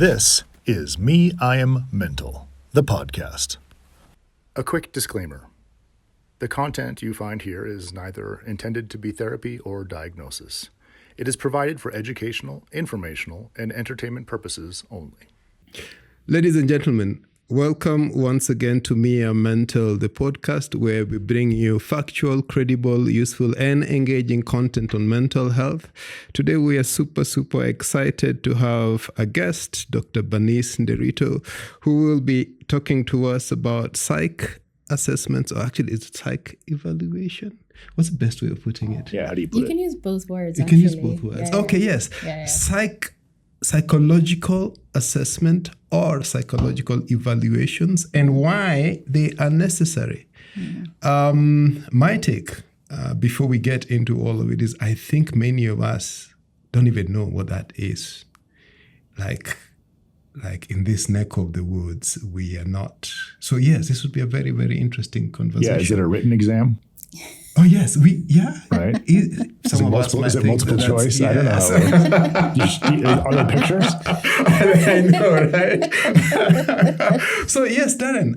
This is Me, I Am Mental, the podcast. A quick disclaimer. The content you find here is neither intended to be therapy or diagnosis. It is provided for educational, informational, and entertainment purposes only. Ladies and gentlemen, welcome once again to Me, I Am Mental, the podcast where we bring you factual, credible, useful, and engaging content on mental health. Today we are super excited to have a guest, Dr. Bernice Nderitu, who will be talking to us about psych assessments, or actually it's psych evaluation. What's the best way of putting it? Yeah, how do you put it? You can use both words. You can use both words. Yeah, okay, yes. Yeah. Psychological assessment or psychological evaluations and why they are necessary. My take, before we get into all of it, is I think many of us don't even know what that is. Like in this neck of the woods, we are not. So yes, this would be a very, very interesting conversation. Yeah, is it a written exam? Oh yes, right. Is it multiple choice? Yes. I don't know. Are there pictures? I know, right? So yes, Darren.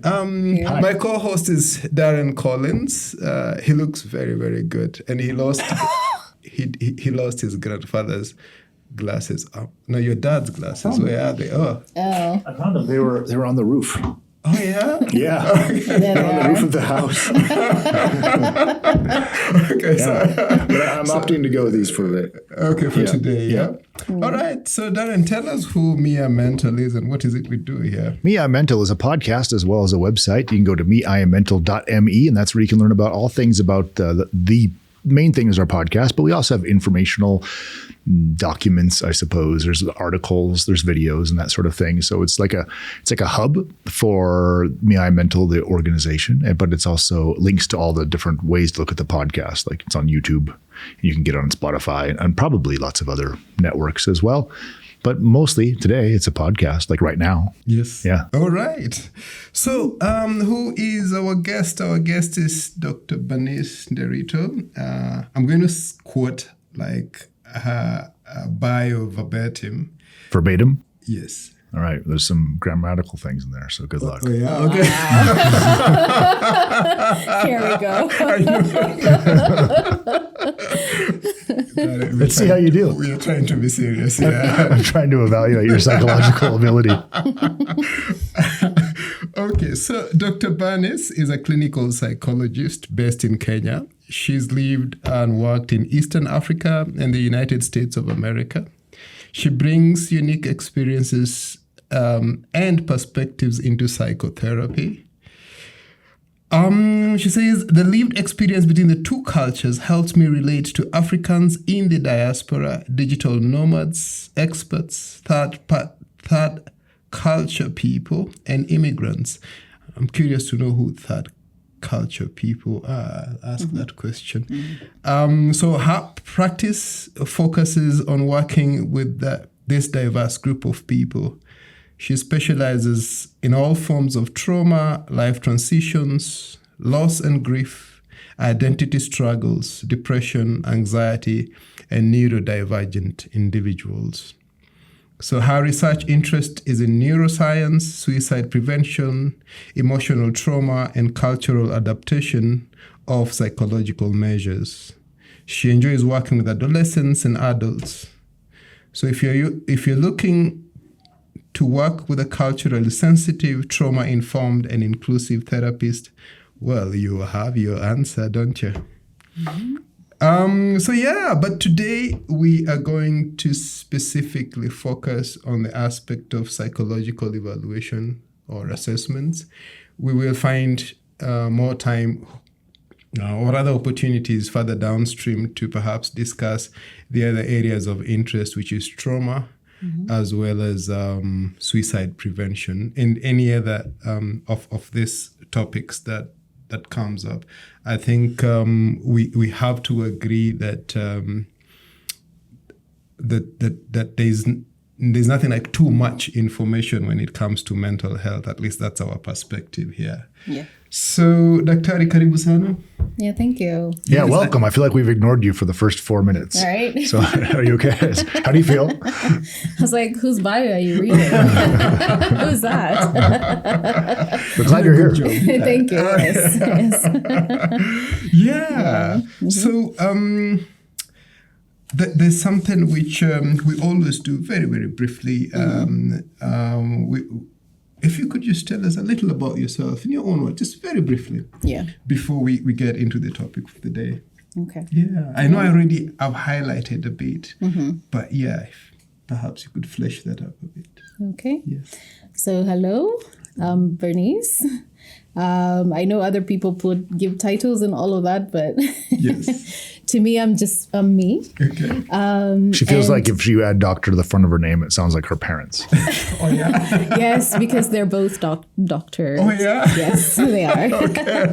My co-host is Darren Collins. He looks very, very good, and he lost he lost his grandfather's glasses. No, your dad's glasses. Where are they? Oh, I found them. They were on the roof. Oh, yeah? Yeah. They're on the roof of the house. Okay, yeah. But I'm opting to go with these for today, yeah? All right. So, Darren, tell us who Me, I Am Mental is and what is it we do here? Me, I Am Mental is a podcast as well as a website. You can go to meiammental.me, and that's where you can learn about all things about the main thing is our podcast, but we also have informational documents, I suppose. There's articles, there's videos and that sort of thing. So it's like a hub for Me, I Am Mental, the organization, but it's also links to all the different ways to look at the podcast. Like it's on YouTube, you can get it on Spotify and probably lots of other networks as well. But mostly today it's a podcast, like right now. Yes. Yeah. All right. So who is our guest? Our guest is Dr. Bernice Nderitu. I'm going to quote like her bio verbatim. Verbatim? Yes. All right. There's some grammatical things in there, so good luck. Oh, yeah. Okay. Here we go. Let's see how you do. We are trying to be serious. Yeah. I'm trying to evaluate your psychological ability. Okay, so Dr. Bernice is a clinical psychologist based in Kenya. She's lived and worked in Eastern Africa and the United States of America. She brings unique experiences and perspectives into psychotherapy. She says, the lived experience between the two cultures helps me relate to Africans in the diaspora, digital nomads, experts, third culture people, and immigrants. I'm curious to know who third culture people are. I'll ask that question. So her practice focuses on working with this diverse group of people. She specializes in all forms of trauma, life transitions, loss and grief, identity struggles, depression, anxiety, and neurodivergent individuals. So her research interest is in neuroscience, suicide prevention, emotional trauma, and cultural adaptation of psychological measures. She enjoys working with adolescents and adults. So if you're looking to work with a culturally sensitive, trauma-informed, and inclusive therapist, well, you have your answer, don't you? But today we are going to specifically focus on the aspect of psychological evaluation or assessments. We will find more time or other opportunities further downstream to perhaps discuss the other areas of interest, which is trauma, as well as suicide prevention and any other of these topics that comes up. I think we have to agree that that there's nothing like too much information when it comes to mental health. At least that's our perspective here. Yeah. So, Daktari, karibu sana. Yeah, thank you. Yeah, welcome. I feel like we've ignored you for the first 4 minutes. All right. So are you okay? How do you feel? I was like, whose bio are you reading? Who's that? We're glad you're here. Thank you. Yes. Yeah. So, there's something which we always do very, very briefly. If you could just tell us a little about yourself in your own words, just very briefly. Yeah. Before we get into the topic of the day. Okay. Yeah. I know I've highlighted a bit, but yeah, if perhaps you could flesh that up a bit. Okay. Yes. So, hello, Bernice. I know other people give titles and all of that, but Yes. to me, I'm me. Okay. She feels like if you add doctor to the front of her name, it sounds like her parents. Oh, yeah? Yes, because they're both doctors. Oh, yeah? Yes, they are. Okay.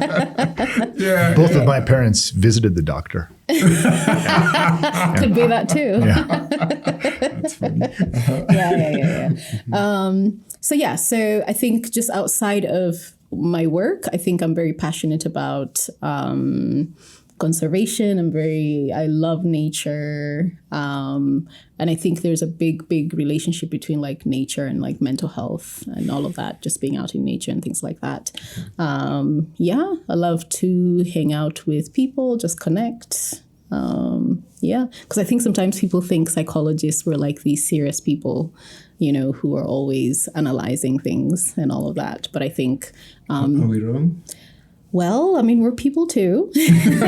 Yeah. Both of my parents visited the doctor. Could be that too. Yeah. That's funny. Yeah. So I think just outside of my work, I think I'm very passionate about conservation. I love nature. And I think there's a big relationship between like nature and like mental health and all of that, just being out in nature and things like that. I love to hang out with people, just connect. Because I think sometimes people think psychologists were like these serious people, who are always analyzing things and all of that. But I think... Are we wrong? Well, I mean, we're people too. The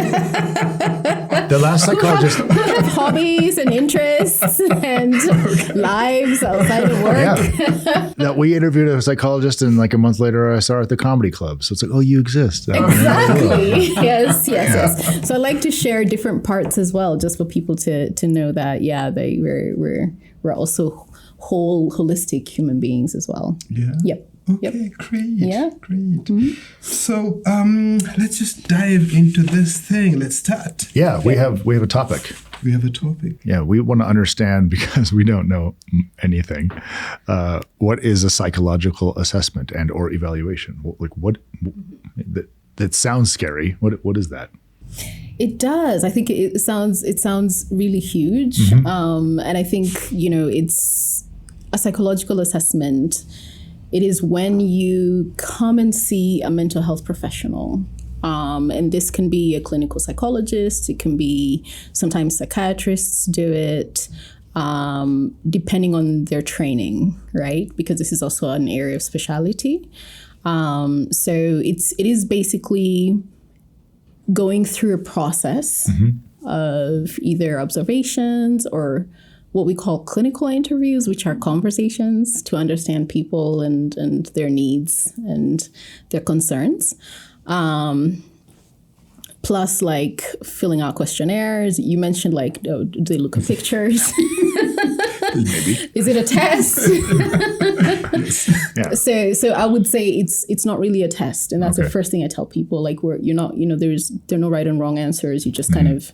last psychologist... who have hobbies and interests and lives outside of work. Yeah. That we interviewed a psychologist and like a month later I saw her at the comedy club. So it's like, oh, you exist. Exactly. Yes. So I like to share different parts as well, just for people to know that, we're also holistic human beings as well. Yeah. Yep. Okay, great. Yeah. Great. Mm-hmm. So let's just dive into this thing. Let's start. Yeah, we have a topic. We have a topic. Yeah, we want to understand, because we don't know anything, what is a psychological assessment and or evaluation? That sounds scary. What is that? It does. I think it sounds really huge. And I think, it's a psychological assessment. It is when you come and see a mental health professional. And this can be a clinical psychologist. It can be sometimes psychiatrists do it, depending on their training, right? Because this is also an area of specialty. So it is basically going through a process of either observations or what we call clinical interviews, which are conversations to understand people and their needs and their concerns. Plus, like filling out questionnaires. You mentioned like, do they look at pictures? Maybe. Is it a test? Yes. Yeah. So I would say it's not really a test, and that's the first thing I tell people. Like, there are no right and wrong answers. You just kind of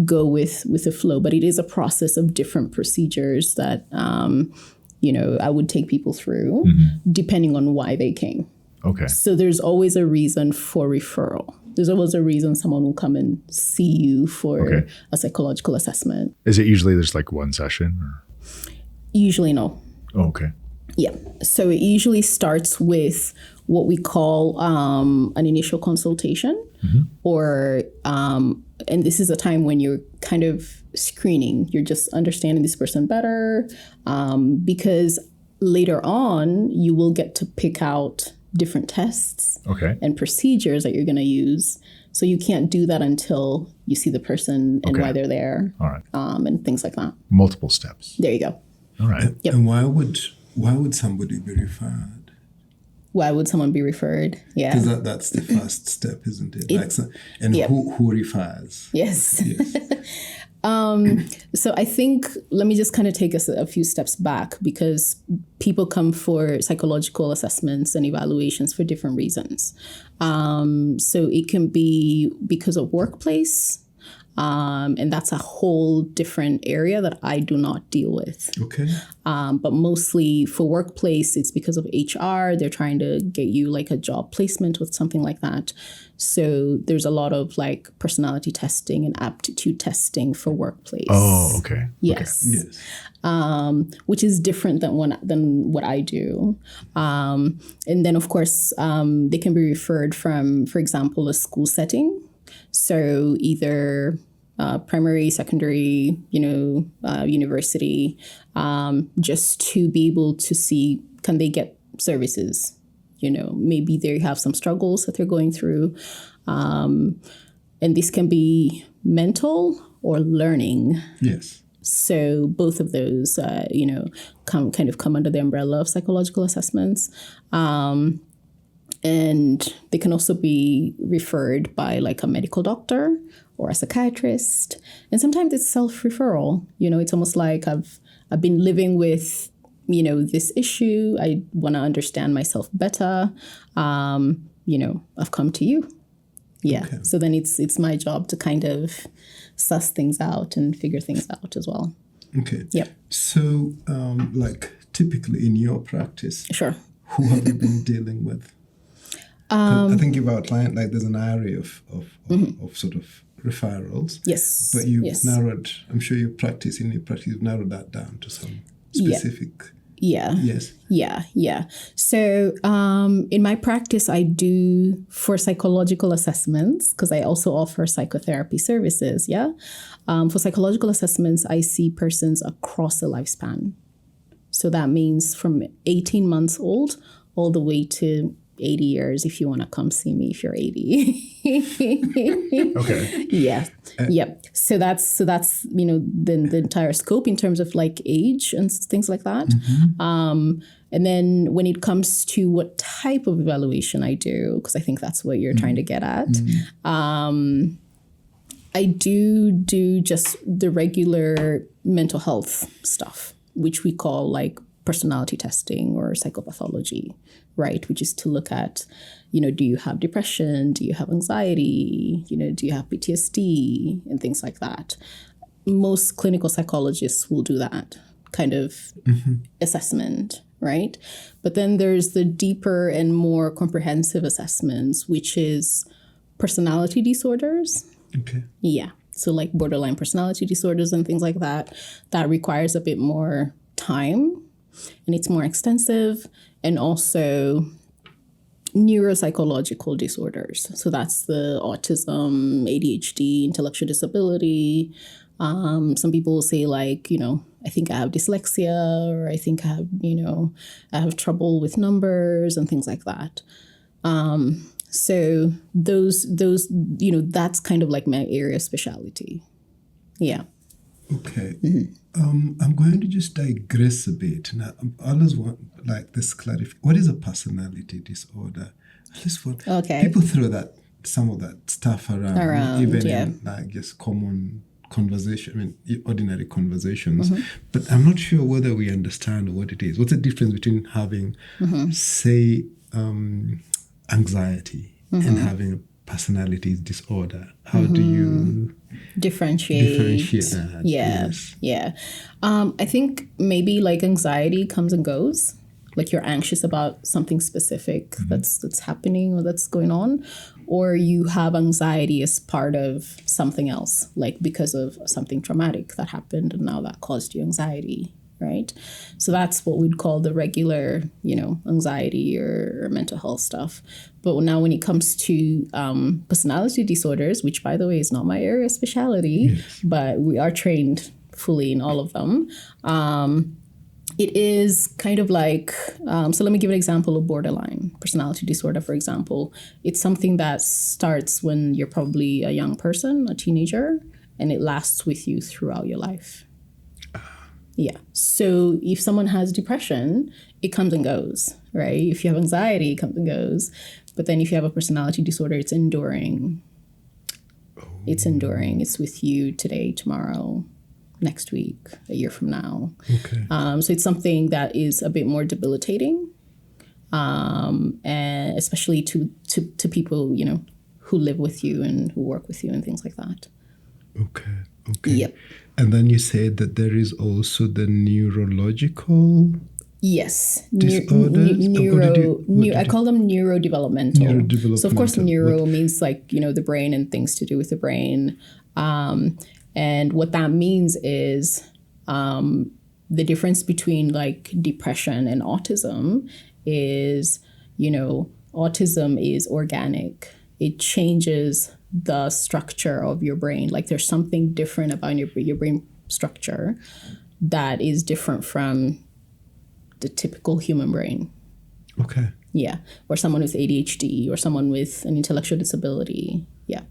go with the flow, but it is a process of different procedures that I would take people through depending on why they came. Okay. So there's always a reason for referral. There's always a reason someone will come and see you for a psychological assessment. Is it usually there's like one session? Or? Usually no. Oh, okay. Yeah. So it usually starts with what we call an initial consultation, or and this is a time when you're kind of screening. You're just understanding this person better, because later on you will get to pick out different tests and procedures that you're going to use. So you can't do that until you see the person and why they're there. All right. And things like that. Multiple steps. There you go. All right. Yep. And why would somebody be referred? Why would someone be referred? Yeah. Because that's the first step, isn't it? Who refers? Yes. Yes. So I think, let me just kind of take us a few steps back, because people come for psychological assessments and evaluations for different reasons. So it can be because of workplace. And that's a whole different area that I do not deal with. Okay. But mostly for workplace, it's because of HR. They're trying to get you like a job placement with something like that. So there's a lot of like personality testing and aptitude testing for workplace. Oh, okay. Yes. Yes. Which is different than what I do. And then, of course, they can be referred from, for example, a school setting. So either primary, secondary, university, just to be able to see, can they get services? Maybe they have some struggles that they're going through. And this can be mental or learning. Yes. So both of those, come under the umbrella of psychological assessments. And they can also be referred by like a medical doctor or a psychiatrist. And sometimes it's self-referral. It's almost like I've been living with, this issue. I want to understand myself better. I've come to you. Yeah. Okay. So then it's my job to kind of suss things out and figure things out as well. Okay. Yep. So, typically in your practice, sure, who have you been dealing with? I think you've outlined like there's an array of sort of referrals. Yes. But you've narrowed. I'm sure you've narrowed that down to some specific. Yeah. Yes. Yeah. So in my practice, I do for psychological assessments, because I also offer psychotherapy services. Yeah. For psychological assessments, I see persons across the lifespan. So that means from 18 months old all the way to 80 years, if you want to come see me if you're 80. Okay. Yeah. Yep. So that's the entire scope in terms of like age and things like that. Mm-hmm. And then when it comes to what type of evaluation I do, because I think that's what you're trying to get at, I do just the regular mental health stuff, which we call like personality testing or psychopathology, right? Which is to look at, do you have depression? Do you have anxiety? Do you have PTSD and things like that? Most clinical psychologists will do that kind of assessment, right? But then there's the deeper and more comprehensive assessments, which is personality disorders. Okay. Yeah. So like borderline personality disorders and things like that, that requires a bit more time. And it's more extensive, and also neuropsychological disorders. So that's the autism, ADHD, intellectual disability. Some people will say like, I think I have dyslexia, or I think I have trouble with numbers and things like that. So those that's kind of like my area of specialty. Yeah. Okay. Mm-hmm. I'm going to just digress a bit. Now, I always want like this clarification. What is a personality disorder? I just want people throw some of that stuff around even in like just common conversation, ordinary conversations. Mm-hmm. But I'm not sure whether we understand what it is. What's the difference between having, say, anxiety and having a personality disorder? How do you differentiate that? Yeah. I think maybe like anxiety comes and goes. Like you're anxious about something specific that's happening or that's going on, or you have anxiety as part of something else, like because of something traumatic that happened and now that caused you anxiety, right? So that's what we'd call the regular, anxiety or mental health stuff. But now when it comes to personality disorders, which by the way is not my area of specialty, but we are trained fully in all of them. It is kind of like, so let me give an example of borderline personality disorder, for example. It's something that starts when you're probably a young person, a teenager, and it lasts with you throughout your life. Yeah. So if someone has depression, it comes and goes, right? If you have anxiety, it comes and goes. But then if you have a personality disorder, it's enduring. It's enduring. It's with you today, tomorrow, next week, a year from now. Okay. So it's something that is a bit more debilitating, and especially to people, who live with you and who work with you and things like that. Okay. Okay. Yep. And then you said that there is also the neurological Yes. disorders. I call them neurodevelopmental. So of course, neuro means like, the brain and things to do with the brain. And what that means is the difference between like depression and autism is, autism is organic. It changes the structure of your brain. Like there's something different about your brain structure that is different from the typical human brain. Okay. Yeah. Or someone with ADHD or someone with an intellectual disability. Yeah.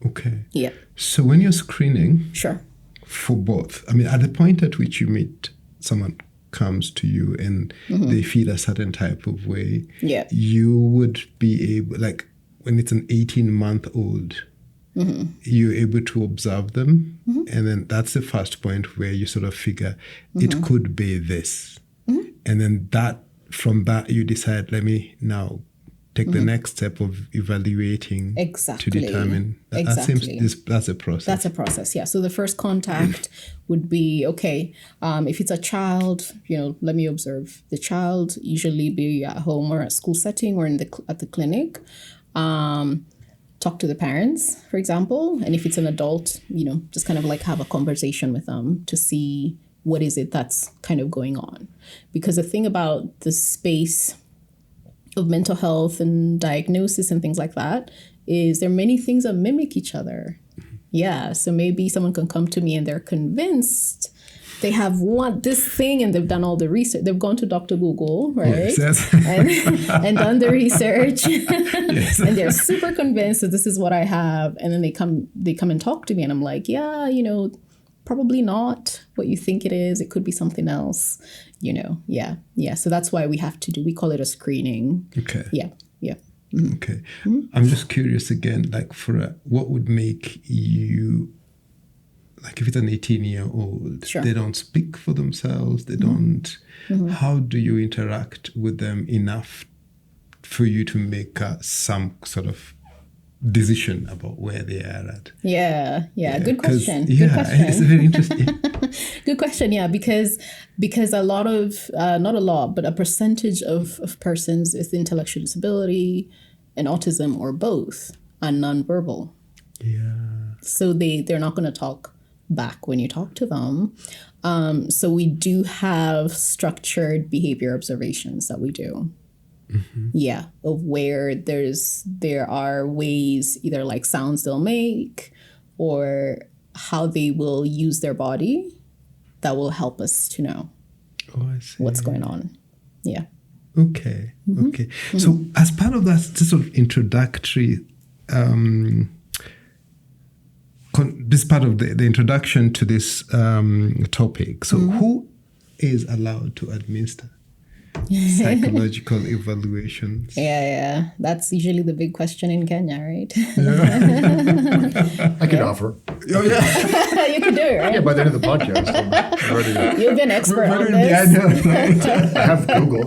Okay. Yeah. So when you're screening Sure. for both, I mean, at the point at which you meet someone comes to you and they feel a certain type of way, Yeah. you would be able, like when it's an 18-month-old, you're able to observe them. And then that's the first point where you sort of figure it could be this. And then from that you decide, let me now take the next step of evaluating Exactly. to determine. Exactly. That's a process. That's a process, yeah. So the first contact would be, okay, if it's a child, let me observe the child, usually be at home or at school setting or at the clinic. Talk to the parents, for example. And if it's an adult, just kind of like have a conversation with them to see what is it that's kind of going on. Because the thing about the space of mental health and diagnosis and things like that is there are many things that mimic each other. Yeah, so maybe someone can come to me and they're convinced they have this thing and they've done all the research. They've gone to Dr. Google, right? Yes. and done the research. Yes. And they're super convinced that this is what I have. And then they come and talk to me and I'm like, yeah, probably not what you think it is. It could be something else, Yeah. So that's why we call it a screening. Okay. Yeah. Okay. I'm just curious again, like what would make you, like if it's an 18-year-old, Sure. they don't speak for themselves, they don't, how do you interact with them enough for you to make some sort of decision about where they are at? Yeah. Good question. Yeah, Good question. it's very interesting. Good question. Yeah, because a lot of, not a lot, but a percentage of persons with intellectual disability and autism or both are nonverbal. Yeah. So they're not going to talk back when you talk to them. So we do have structured behavior observations that we do. Yeah, of where there are ways, either like sounds they'll make or how they will use their body that will help us to know what's going on. Yeah. Okay. Okay. So as part of that sort of introductory, this part of the introduction to this topic, so who is allowed to administer psychological evaluations? Yeah. That's usually the big question in Kenya, right? I could offer. Oh, yeah. You could do it, right? Yeah, by the end of the podcast, I'm ready to. You'll be an expert on this. Yeah, I know, right? I have Google.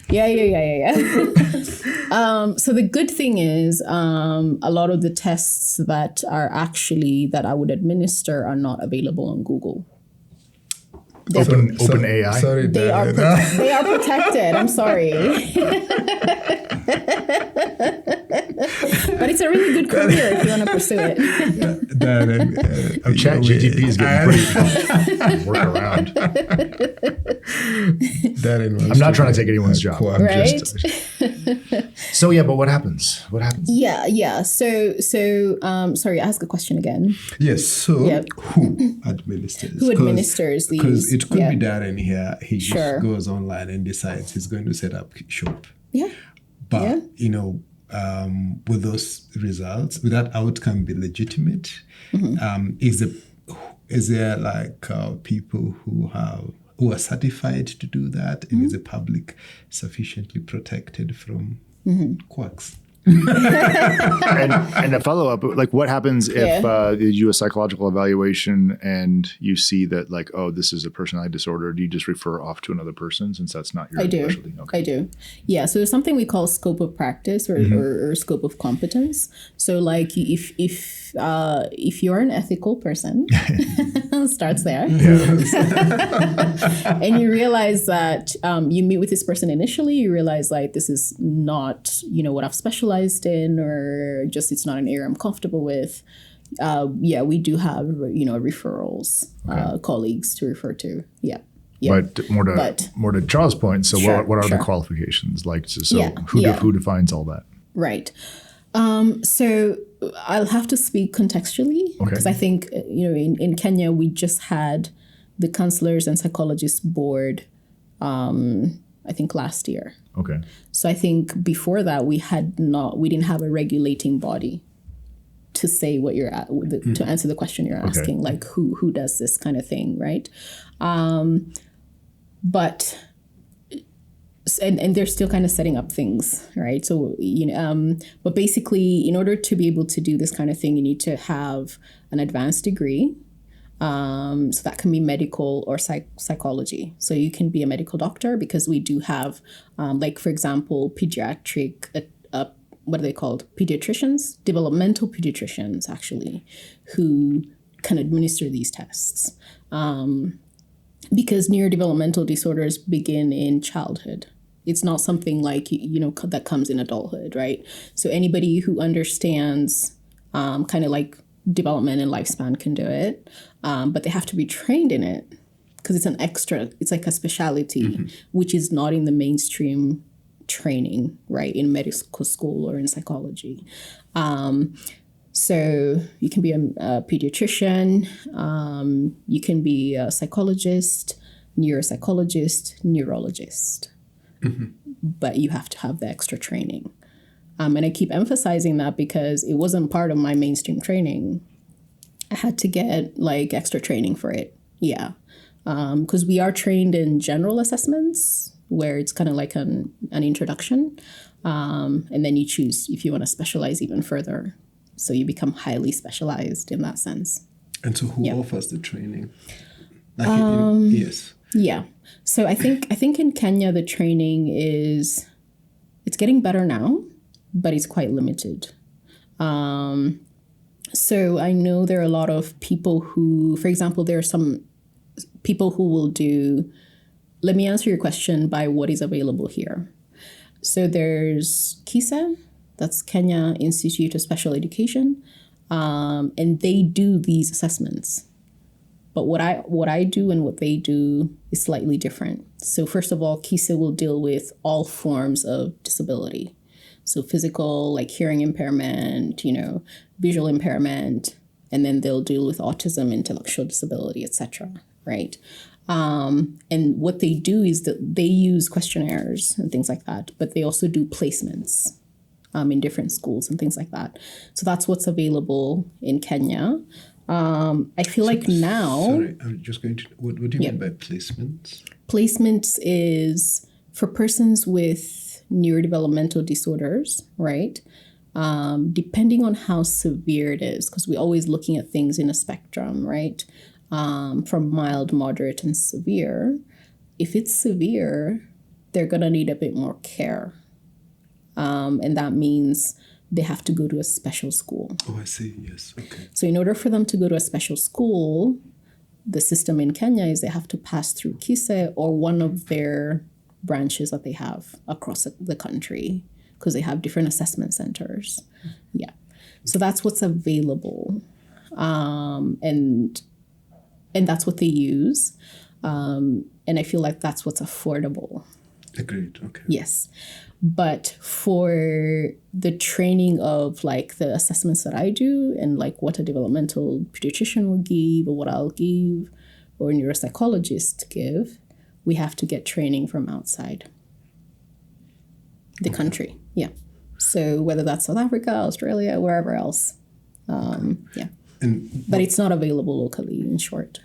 Yeah. So the good thing is a lot of the tests that I would administer are not available on Google. Open AI. Sorry, They are protected. I'm sorry. But it's a really good career if you want to pursue it. Chat GTP is getting pretty work around. I'm not trying to take anyone's job. I'm Right? So yeah, but what happens? Yeah. So sorry, ask a question again. Yes. So Yep. who administers? Who administers these? Because it could Yeah. be Darren here. He Sure. just goes online and decides he's going to set up shop. Yeah. But will those results, will that outcome be legitimate? Is there like people who are certified to do that, and is the public sufficiently protected from quacks? And a follow-up, like what happens if you do a psychological evaluation and you see that like, oh, this is a personality disorder? Do you just refer off to another person since that's not your specialty? Okay. I do. Yeah. So there's something we call scope of practice or scope of competence. So like if if you're an ethical person, starts there, and you realize that you meet with this person initially, you realize like this is not what I've specialized in, or just it's not an area I'm comfortable with. We do have referrals, colleagues to refer to. Yeah. But more to Charles' point. So what are the qualifications like? Who defines all that? Right. So I'll have to speak contextually because I think, in Kenya, we just had the counselors and psychologists board, I think last year. Okay. So I think before that we didn't have a regulating body to say what you're at, to answer the question you're asking, like who does this kind of thing, right? But they're still kind of setting up things, right? So, but basically, in order to be able to do this kind of thing, you need to have an advanced degree. So that can be medical or psychology. So you can be a medical doctor because we do have, like, for example, pediatric, what are they called? Pediatricians, developmental pediatricians, actually, who can administer these tests. Because neurodevelopmental disorders begin in childhood. It's not something like, that comes in adulthood, right? So anybody who understands kind of like development and lifespan can do it, but they have to be trained in it because it's like a specialty, which is not in the mainstream training, right, in medical school or in psychology. So you can be a pediatrician, you can be a psychologist, neuropsychologist, neurologist, but you have to have the extra training. And I keep emphasizing that because it wasn't part of my mainstream training. I had to get like extra training for it. Yeah. Because we are trained in general assessments where it's kind of like an introduction. And then you choose if you want to specialize even further. So you become highly specialized in that sense. And so who offers the training? Yes. Yeah. So I think in Kenya, the training it's getting better now, but it's quite limited. So I know there are a lot of people who, for example, there are some people who will do, let me answer your question by what is available here. So there's KISE, that's Kenya Institute of Special Education, and they do these assessments. But what I do and what they do is slightly different. So first of all, KISE will deal with all forms of disability. So physical, like hearing impairment, visual impairment, and then they'll deal with autism, intellectual disability, etc. Right? And what they do is that they use questionnaires and things like that, but they also do placements in different schools and things like that. So that's what's available in Kenya. I feel like now... Sorry, I'm just going to... What do you mean by placements? Placements is for persons with neurodevelopmental disorders, right? Depending on how severe it is, because we're always looking at things in a spectrum, right? From mild, moderate, and severe. If it's severe, they're going to need a bit more care. And that means they have to go to a special school. Oh, I see. Yes. Okay. So in order for them to go to a special school, the system in Kenya is they have to pass through KISE or one of their branches that they have across the country because they have different assessment centers. Yeah. So that's what's available. And that's what they use. And I feel like that's what's affordable. Agreed. Okay. Yes. But for the training of like the assessments that I do and like what a developmental pediatrician will give or what I'll give or a neuropsychologist give, we have to get training from outside the country. Yeah. So whether that's South Africa, Australia, wherever else. Yeah. But it's not available locally, in short.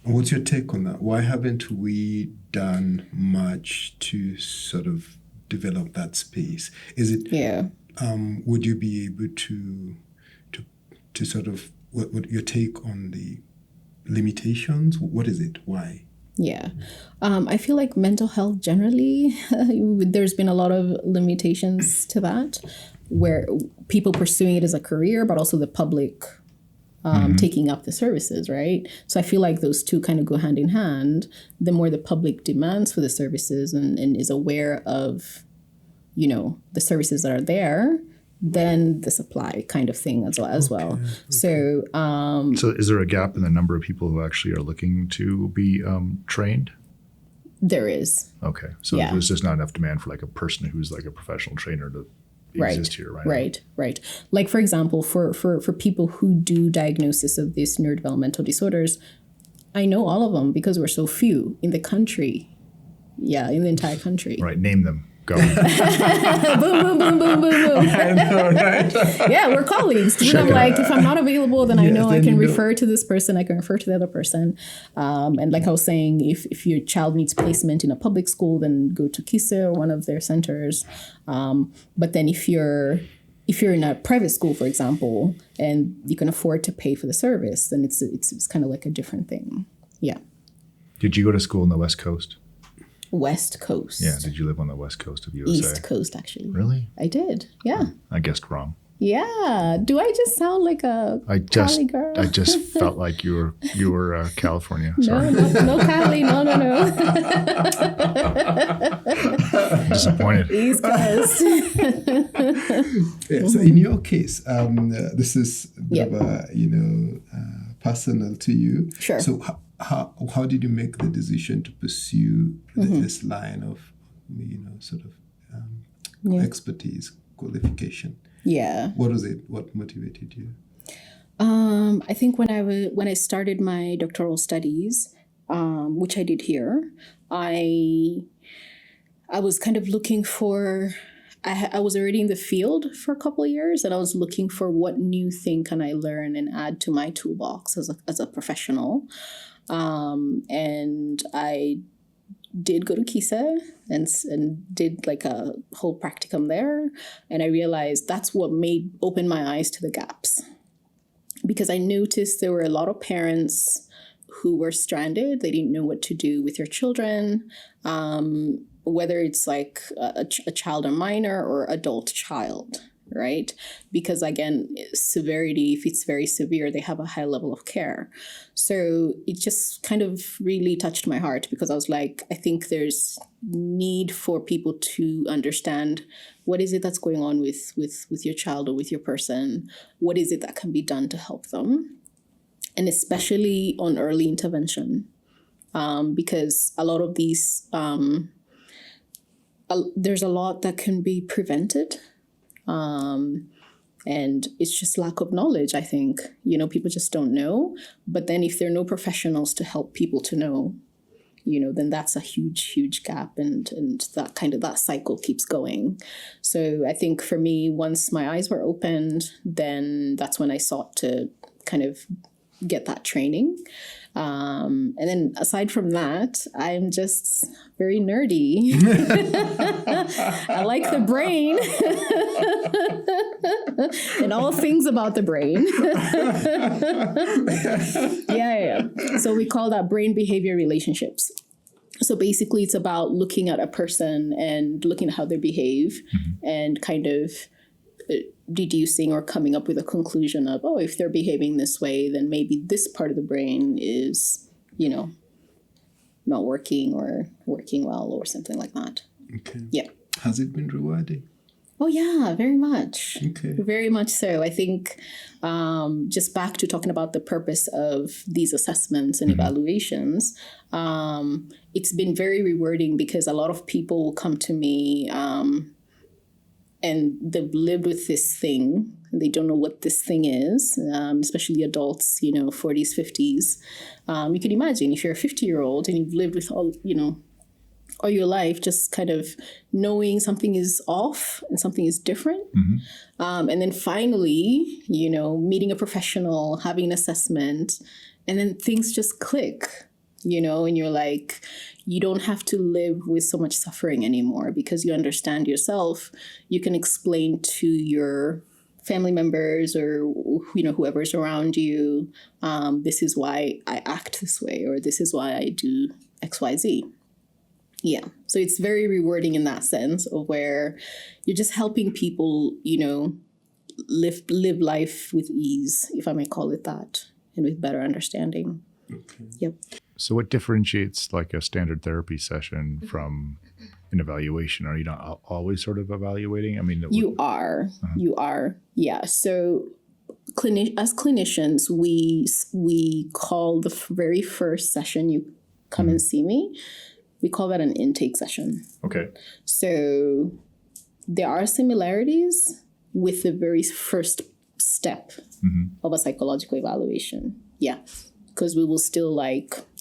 What's your take on that? Why haven't we done much to sort of develop that space? Is it? Yeah. Would you be able to sort of what your take on the limitations? What is it? Why? Yeah. I feel like mental health generally, there's been a lot of limitations to that. where people pursuing it as a career, but also the public taking up the services, right? So I feel like those two kind of go hand in hand. The more the public demands for the services and is aware of, the services that are there, then the supply kind of thing as well. Okay. So, So is there a gap in the number of people who actually are looking to be trained? there is. Okay. So Yeah. there's just not enough demand for like a person who's like a professional trainer to exist here, right? Right. Like, for example, for people who do diagnosis of these neurodevelopmental disorders, I know all of them because we're so few in the country. Yeah, in the entire country. Right. Name them. Go. Boom, boom, boom, boom, boom, boom. I know, right? Yeah, we're colleagues. Check I'm it like, out. if I'm not available, then I Yes, know I then can you know. refer to this person. I can refer to the other person. And like I was saying, if your child needs placement in a public school, then go to KISA or one of their centers. But then if you're in a private school, for example, and you can afford to pay for the service, then it's kind of like a different thing. Yeah. Did you go to school on the West Coast? West Coast. Yeah. Did you live on the West Coast of USA? East Coast, actually. Really? I did. Yeah. I guessed wrong. Yeah. Do I just sound like a Cali girl? I just felt like you were California. No, Sorry. no Cali. No. I'm disappointed. East Coast. Yeah, so in your case, this is a bit Yep. of a, personal to you. Sure. So how did you make the decision to pursue this line of, sort of expertise, qualification? Yeah. What was it? What motivated you? I think when I started my doctoral studies, which I did here, I was kind of looking for. I was already in the field for a couple of years, and I was looking for what new thing can I learn and add to my toolbox as a professional. And I did go to KISA and did like a whole practicum there. And I realized that's what opened my eyes to the gaps. Because I noticed there were a lot of parents who were stranded. They didn't know what to do with their children, whether it's like a child or minor or adult child, right? Because again, severity, if it's very severe, they have a high level of care. So it just kind of really touched my heart because I was like, I think there's need for people to understand what is it that's going on with your child or with your person? What is it that can be done to help them? And especially on early intervention, because a lot of these, there's a lot that can be prevented. And it's just lack of knowledge, I think. People just don't know. But then if there are no professionals to help people to know, then that's a huge, huge gap. And that cycle keeps going. So I think for me, once my eyes were opened, then that's when I sought to kind of get that training. And then aside from that, I'm just very nerdy. I like the brain and all things about the brain. Yeah. So we call that brain behavior relationships. So basically it's about looking at a person and looking at how they behave and kind of deducing or coming up with a conclusion of, if they're behaving this way, then maybe this part of the brain is, not working or working well or something like that. Okay. Yeah. Has it been rewarding? Oh, yeah, very much. Okay. Very much so. I think just back to talking about the purpose of these assessments and evaluations, it's been very rewarding because a lot of people will come to me and they've lived with this thing. And they don't know what this thing is, especially adults, 40s, 50s. You can imagine if you're a 50-year-old and you've lived with all your life, just kind of knowing something is off and something is different. And then finally, meeting a professional, having an assessment, and then things just click, and you're like, you don't have to live with so much suffering anymore because you understand yourself. You can explain to your family members or, whoever's around you, this is why I act this way, or this is why I do X, Y, Z. Yeah. So it's very rewarding in that sense of where you're just helping people, live life with ease, if I may call it that, and with better understanding. Okay. Yep. So what differentiates like a standard therapy session from an evaluation? Are you not always sort of evaluating? I mean, you are. Yeah. So as clinicians, we call the very first session you come and see me, we call that an intake session. Okay. So there are similarities with the very first step of a psychological evaluation. Yeah. Because we will still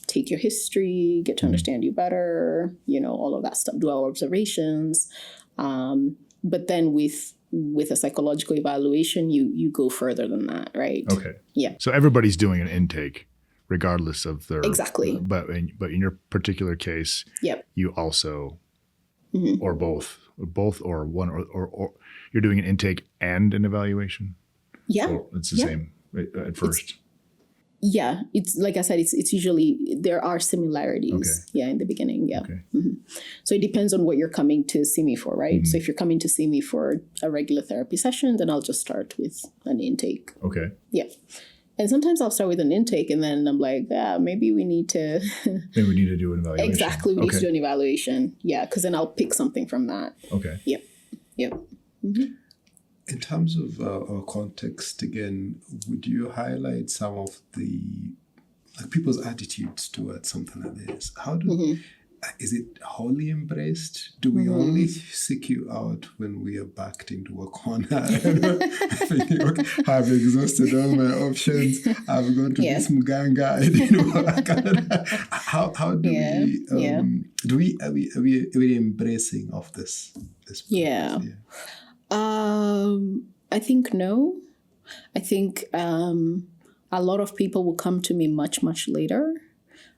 take your history, get to understand you better, all of that stuff, do our observations. But then with a psychological evaluation, you go further than that, right? Okay. Yeah. So everybody's doing an intake regardless of their... Exactly. But in your particular case, yep. you also, or both or one, or you're doing an intake and an evaluation? Yeah. Or it's the same at first? It's like I said, it's usually, there are similarities. Okay. Yeah, in the beginning, yeah. Okay. So it depends on what you're coming to see me for, right? So if you're coming to see me for a regular therapy session, then I'll just start with an intake. Okay. Yeah. And sometimes I'll start with an intake and then I'm like, maybe we need to... Maybe we need to do an evaluation. Exactly, we need to do an evaluation. Yeah, because then I'll pick something from that. Okay. Yep. Mm-hmm. In terms of our context, again, would you highlight some of the people's attitudes towards something like this? How do is it wholly embraced? Do we only seek you out when we are backed into a corner? Thinking, okay, I've exhausted all my options. I've gone to this mganga. It didn't work. How do we are we embracing of this? Yeah. I think no. I think a lot of people will come to me much, much later.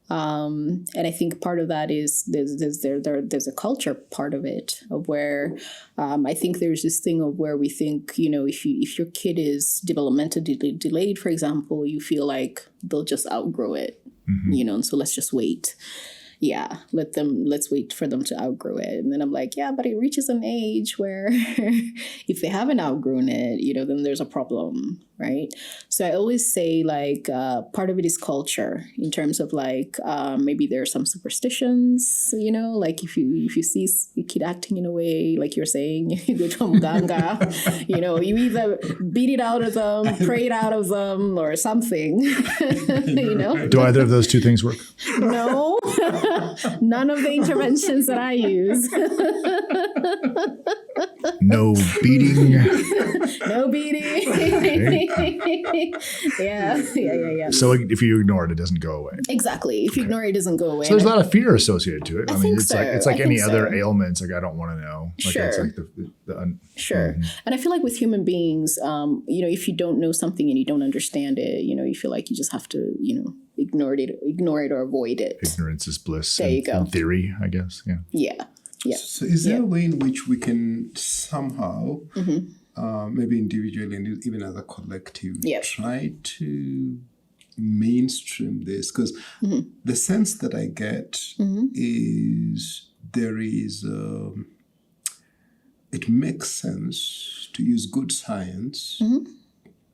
And I think part of that is there's a culture part of it of where I think there's this thing of where we think, if your kid is developmentally delayed, for example, you feel like they'll just outgrow it, and so let's just wait. Yeah, let's wait for them to outgrow it. And then I'm like, yeah, but it reaches an age where if they haven't outgrown it, then there's a problem, right? So I always say part of it is culture in terms of maybe there are some superstitions, like if you see a kid acting in a way, like you're saying, you go to mganga, you either beat it out of them, pray it out of them or something, Do either of those two things work? No. None of the interventions that I use. No beating. No beating. Okay. Yeah. So if you ignore it, it doesn't go away. Exactly. If you ignore it, it doesn't go away. So there's a lot of fear associated to it. I mean, it's like any other so. ailments. I don't want to know. Sure. It's like Sure. And I feel like with human beings, if you don't know something and you don't understand it, you feel like you just have to, ignore it or avoid it. Ignorance is bliss. There you go. In theory, I guess. Yeah. Yeah. Yeah. So is there a way in which we can somehow, maybe individually and even as a collective, try to mainstream this? Because the sense that I get is there is, it makes sense to use good science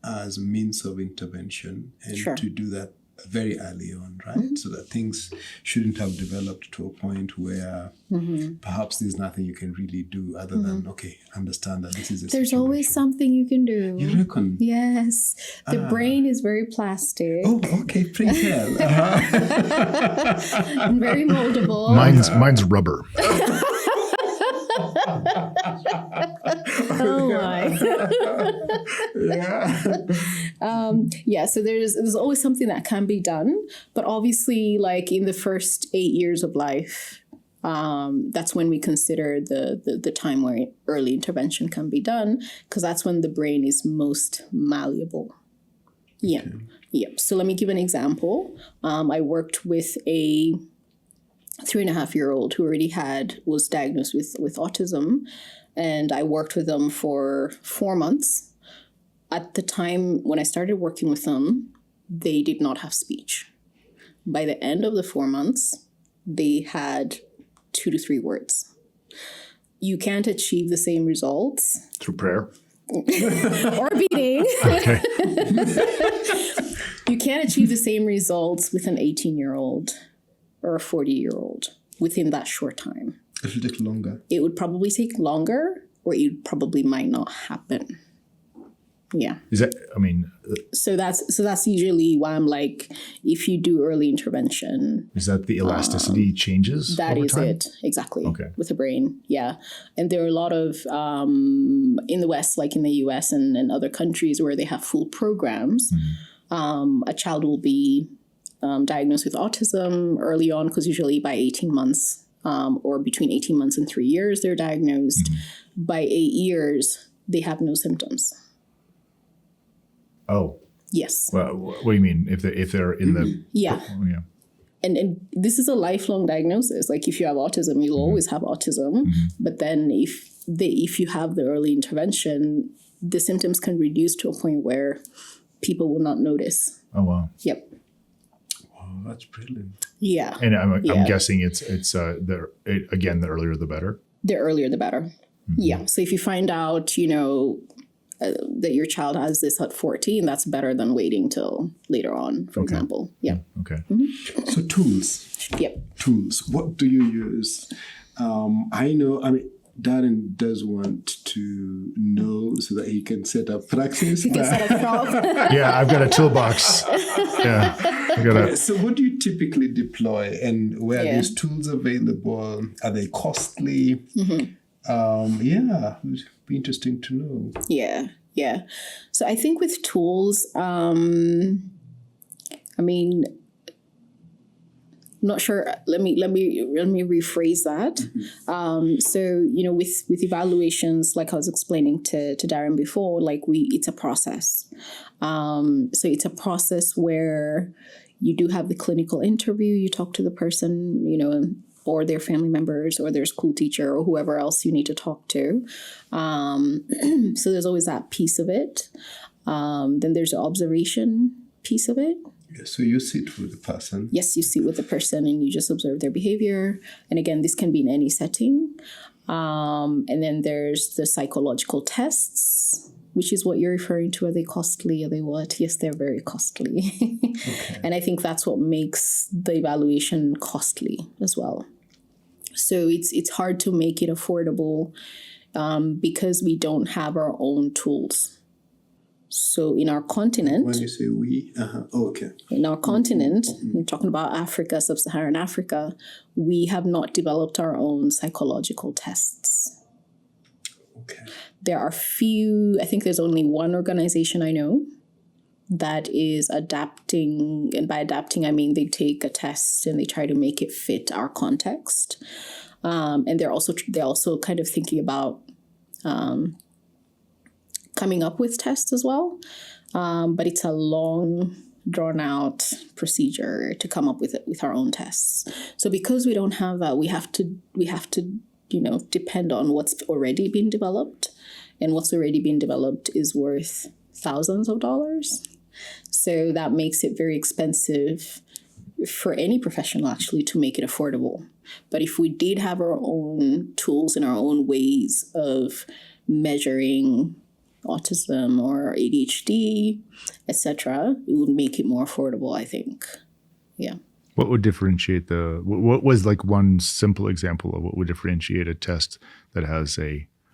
as a means of intervention and to do that very early on, right? So that things shouldn't have developed to a point where perhaps there's nothing you can really do other than, understand that this is a There's situation. always something you can do. You reckon? Yes. The brain is very plastic. Oh, okay. Please tell. And very moldable. Mine's rubber. Oh my. So there's always something that can be done, but obviously in the first 8 years of life, that's when we consider the time where early intervention can be done, because that's when the brain is most malleable. Yeah. Okay. Yep. So let me give an example. I worked with a 3.5-year-old who already was diagnosed with autism, and I worked with them for 4 months. At the time when I started working with them, they did not have speech. By the end of the 4 months, they had 2 to 3 words. You can't achieve the same results Through prayer? or beating. Okay. You can't achieve the same results with an 18-year-old or a 40-year-old within that short time. It will take longer. It would probably take longer, or it probably might not happen. Yeah. Is that, I mean, So that's usually why I'm like, if you do early intervention, is that the elasticity changes that over is time? it. Exactly. Okay. With the brain. Yeah. And there are a lot of, in the West, like in the US and other countries where they have full programs, a child will be diagnosed with autism early on, because usually by 18 months or between 18 months and 3 years, they're diagnosed. By 8 years, they have no symptoms. Oh. Yes. Well, what do you mean? If they're in the... Yeah. Oh, yeah. And this is a lifelong diagnosis. Like if you have autism, you'll always have autism. But then if you have the early intervention, the symptoms can reduce to a point where people will not notice. Oh, wow. Yep. Oh, that's brilliant. Yeah. And I'm guessing it's the earlier the better. The earlier the better. Yeah. So if you find out, that your child has this at 14, that's better than waiting till later on, for example. Yeah. Okay. So tools. Yep. Tools. What do you use? Darren does want to know so that he can set up practice. You can set up shop. Yeah, I've got a toolbox. Yeah. So what do you typically deploy, and where are these tools available? Are they costly? It would be interesting to know. Yeah. So I think with tools, not sure. Let me rephrase that. With evaluations, like I was explaining to Darren before, it's a process. So it's a process where you do have the clinical interview. You talk to the person, or their family members, or their school teacher, or whoever else you need to talk to. So there's always that piece of it. Then there's the observation piece of it. So you sit with the person. Yes, you sit with the person and you just observe their behavior. And again, this can be in any setting. And then there's the psychological tests, which is what you're referring to. Are they costly? Are they what? Yes, they're very costly. Okay. And I think that's what makes the evaluation costly as well. So it's hard to make it affordable because we don't have our own tools. So in our continent... When you say we, okay. In our continent, I'm talking about Africa, sub-Saharan Africa, we have not developed our own psychological tests. Okay. There are few, I think there's only one organization I know that is adapting, and by adapting I mean they take a test and they try to make it fit our context. And they're also kind of thinking about coming up with tests as well. But it's a long, drawn out procedure to come up with our own tests. So because we don't have that, we have to depend on what's already been developed. And what's already been developed is worth thousands of dollars. So that makes it very expensive for any professional actually to make it affordable. But if we did have our own tools and our own ways of measuring autism or ADHD, etc., it would make it more affordable, I think. Yeah. What would differentiate what was like one simple example of what would differentiate a test that has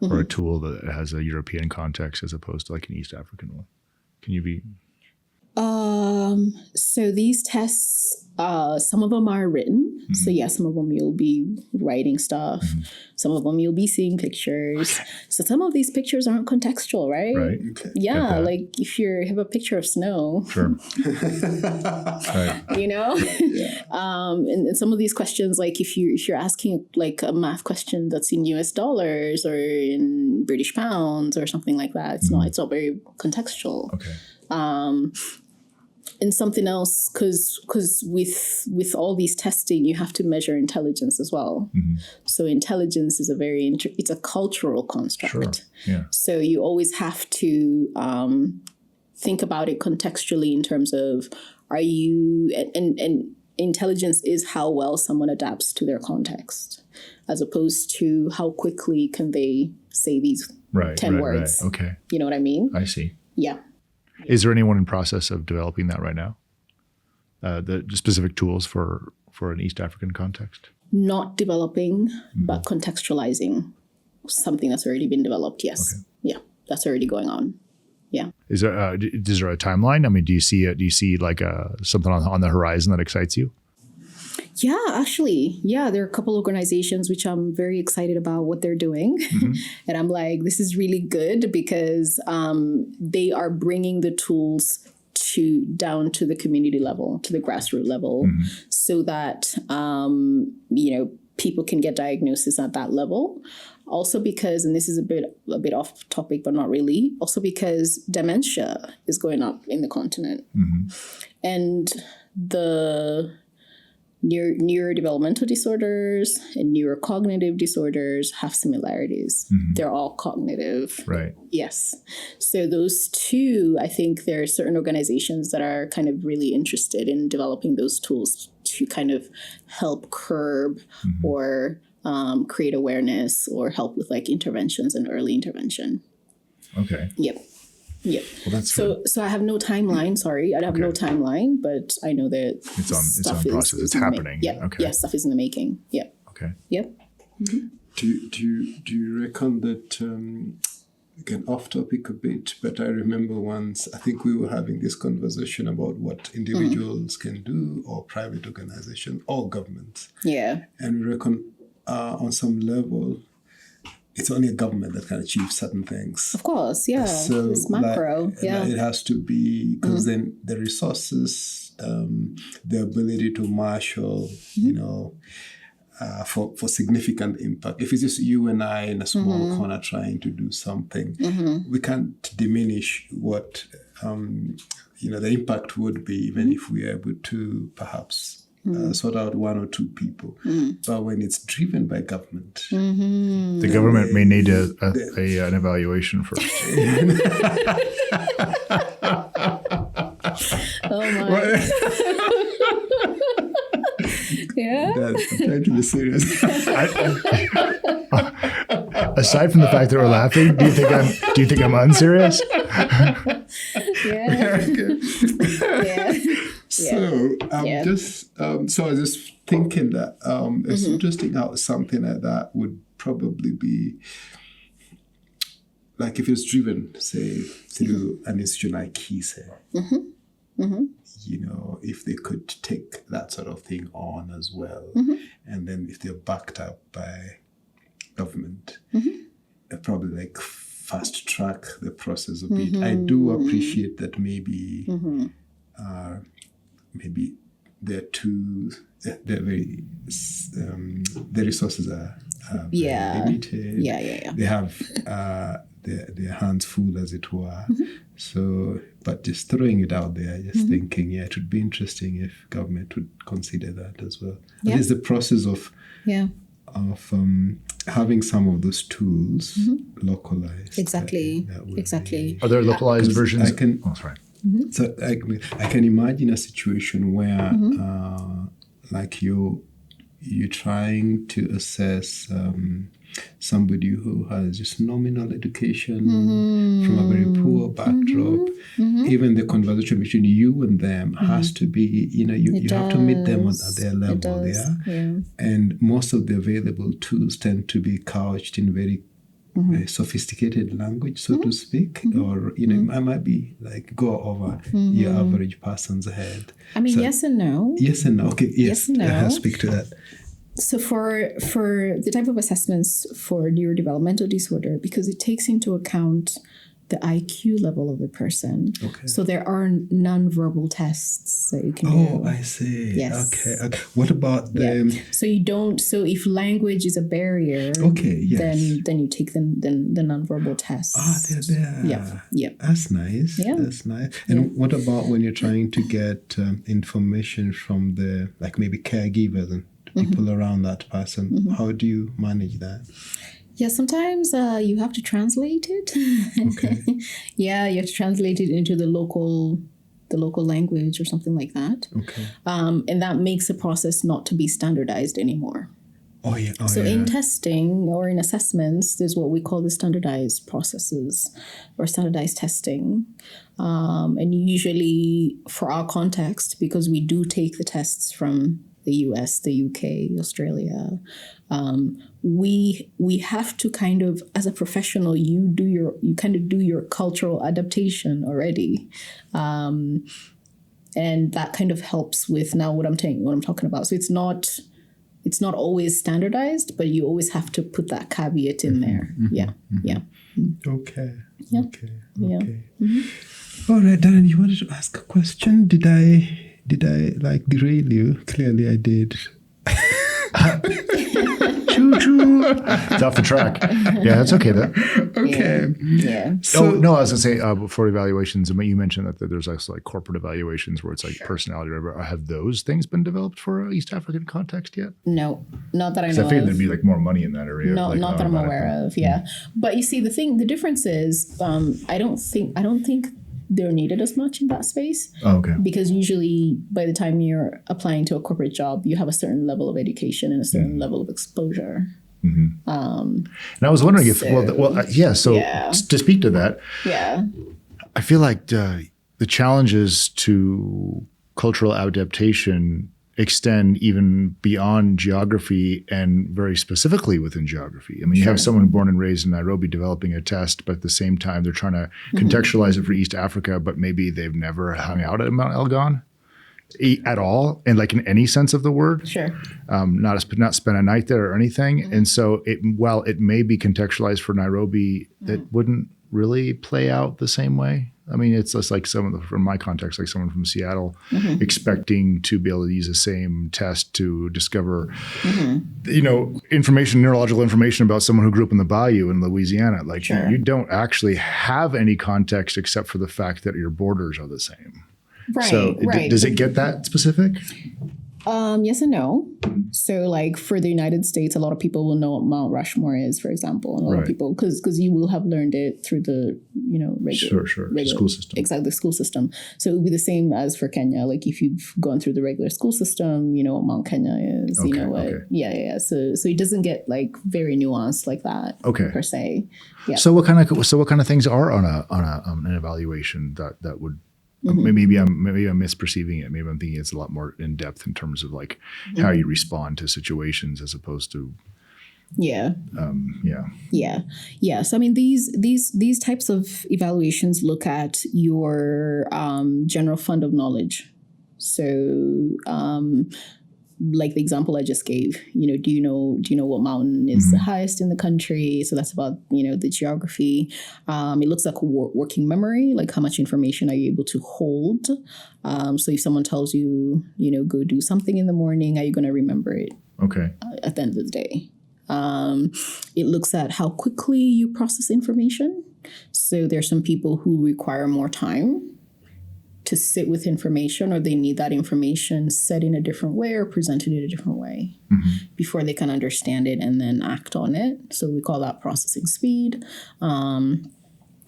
or a tool that has a European context as opposed to like an East African one? Can you be... So these tests, some of them are written. Mm-hmm. So yeah, some of them you'll be writing stuff. Mm-hmm. Some of them you'll be seeing pictures. So some of these pictures aren't contextual, right? Right. Okay. Yeah, like if you have a picture of snow. Sure. Right. Yeah. And some of these questions, like if you're asking like a math question that's in US dollars or in British pounds or something like that, it's not very contextual. Okay. And something else, because with all these testing, you have to measure intelligence as well. Mm-hmm. So intelligence is it's a cultural construct. Sure. Yeah. So you always have to think about it contextually in terms of and intelligence is how well someone adapts to their context. as opposed to how quickly can they say these 10 words. Right. Okay. You know what I mean? I see. Yeah. Is there anyone in process of developing that right now? The specific tools for an East African context? Not developing, but contextualizing something that's already been developed. Yes. Okay. Yeah. That's already going on. Yeah. Is there a timeline? I mean, do you see like something on the horizon that excites you? Yeah, actually. Yeah, there are a couple of organizations which I'm very excited about what they're doing. And I'm like, this is really good because they are bringing the tools down to the community level, to the grassroots level, so that, people can get diagnosis at that level. Also because, and this is a bit off topic, but not really, also because dementia is going up in the continent. And the neurodevelopmental disorders and neurocognitive disorders have similarities. They're all cognitive. Right. Yes. So those two, I think there are certain organizations that are kind of really interested in developing those tools to kind of help curb or create awareness or help with like interventions and early intervention. Okay. Yep. Well, that's so I have no timeline. Sorry, I have no timeline, but I know that it's on process. It's happening. Yeah. Okay. Yeah. Stuff is in the making. Yeah. Okay. Yep. Do you reckon that, again, off topic a bit, but I remember once, I think we were having this conversation about what individuals can do or private organizations or governments. Yeah. And we reckon on some level, it's only a government that can achieve certain things. Of course, yeah. So it's macro. it has to be, because then the resources, the ability to marshal, for significant impact. If it's just you and I in a small corner trying to do something, we can't diminish what the impact would be, even if we are able to perhaps sort out one or two people. But when it's driven by government, the government may need an evaluation first. Oh my. Yeah. I'm trying to be serious. Aside from the fact that we're laughing, do you think I'm unserious? Yeah. Yeah. So I was just thinking that it's interesting how something like that would probably be like if it's driven, say, through an institution like KISE. If they could take that sort of thing on as well, and then if they're backed up by government, probably like fast track the process a bit. I do appreciate that maybe they're very the resources are very limited. Yeah. They have their hands full, as it were. So, but just throwing it out there, just thinking, it would be interesting if government would consider that as well. Yeah. There's the process of having some of those tools localized. Exactly. Exactly. Are there localized versions? Sorry. So I can imagine a situation where, like you're trying to assess somebody who has just nominal education from a very poor backdrop. Even the conversation between you and them has to be, you have to meet them at their level. Yeah. And most of the available tools tend to be couched in very sophisticated language, so to speak, or I might be like go over your average person's head. I mean, yes and no. Yes and no. Okay. Yes and no. I'll speak to that. So for the type of assessments for neurodevelopmental disorder, because it takes into account the IQ level of the person. Okay. So there are nonverbal tests that you can do. Oh, I see. Yes. Okay. What about the... So you don't... So if language is a barrier, then you take the nonverbal tests. They're there. Yeah. That's nice. Yeah. That's nice. And what about when you're trying to get information from the, like maybe caregivers and people around that person? How do you manage that? Yeah, sometimes you have to translate it. Okay. Yeah, you have to translate it into the local language or something like that. Okay. And that makes the process not to be standardized anymore. So in testing or in assessments, there's what we call the standardized processes or standardized testing. And usually for our context, because we do take the tests from the US, the UK, Australia, we have to kind of, as a professional, you kind of do your cultural adaptation already. And that kind of helps with now what I'm talking about. So it's not always standardized, but you always have to put that caveat in there. Yeah. Okay. Yeah. Okay. Yeah. All right, Darren, you wanted to ask a question? Did I like derail you? Clearly I did. Choo-choo. It's off the track. Yeah, that's okay then. Okay. Yeah. So, no, I was going to say for evaluations, you mentioned that there's also like corporate evaluations where it's like personality or whatever. Have those things been developed for an East African context yet? No, not that I know. I figured there'd be like more money in that area. No, like, not that I'm aware of. Yeah. But you see, the difference is, I don't think they're needed as much in that space. Oh, okay. Because usually by the time you're applying to a corporate job, you have a certain level of education and a certain level of exposure. And I was wondering if, to speak to that, I feel like the challenges to cultural adaptation extend even beyond geography and very specifically within geography. I mean, you have someone born and raised in Nairobi developing a test, but at the same time, they're trying to contextualize it for East Africa, but maybe they've never hung out at Mount Elgon at all, and like in any sense of the word. Not spend a night there or anything. And so while it may be contextualized for Nairobi, it wouldn't really play out the same way. I mean, it's just like from my context, like someone from Seattle expecting to be able to use the same test to discover, neurological information about someone who grew up in the bayou in Louisiana. Like you don't actually have any context except for the fact that your borders are the same. Right. So does it get that specific? Yes and no. So like for the United States, a lot of people will know what Mount Rushmore is, for example. And a lot of people, because you will have learned it through the, regular school system. Exactly, the school system. So it would be the same as for Kenya. Like if you've gone through the regular school system, you know what Mount Kenya is, you know what. Okay. Yeah. So it doesn't get like very nuanced like that per se. Yeah. So what kind of things are on an evaluation that would, maybe I'm misperceiving it. Maybe I'm thinking it's a lot more in depth in terms of like how you respond to situations as opposed to. So I mean these types of evaluations look at your general fund of knowledge. So like the example I just gave, do you know what mountain is the highest in the country? So that's about, the geography. It looks like working memory, like how much information are you able to hold? So if someone tells you, go do something in the morning, are you going to remember it? At the end of the day. It looks at how quickly you process information. So there's some people who require more time to sit with information, or they need that information said in a different way or presented in a different way before they can understand it and then act on it. So we call that processing speed.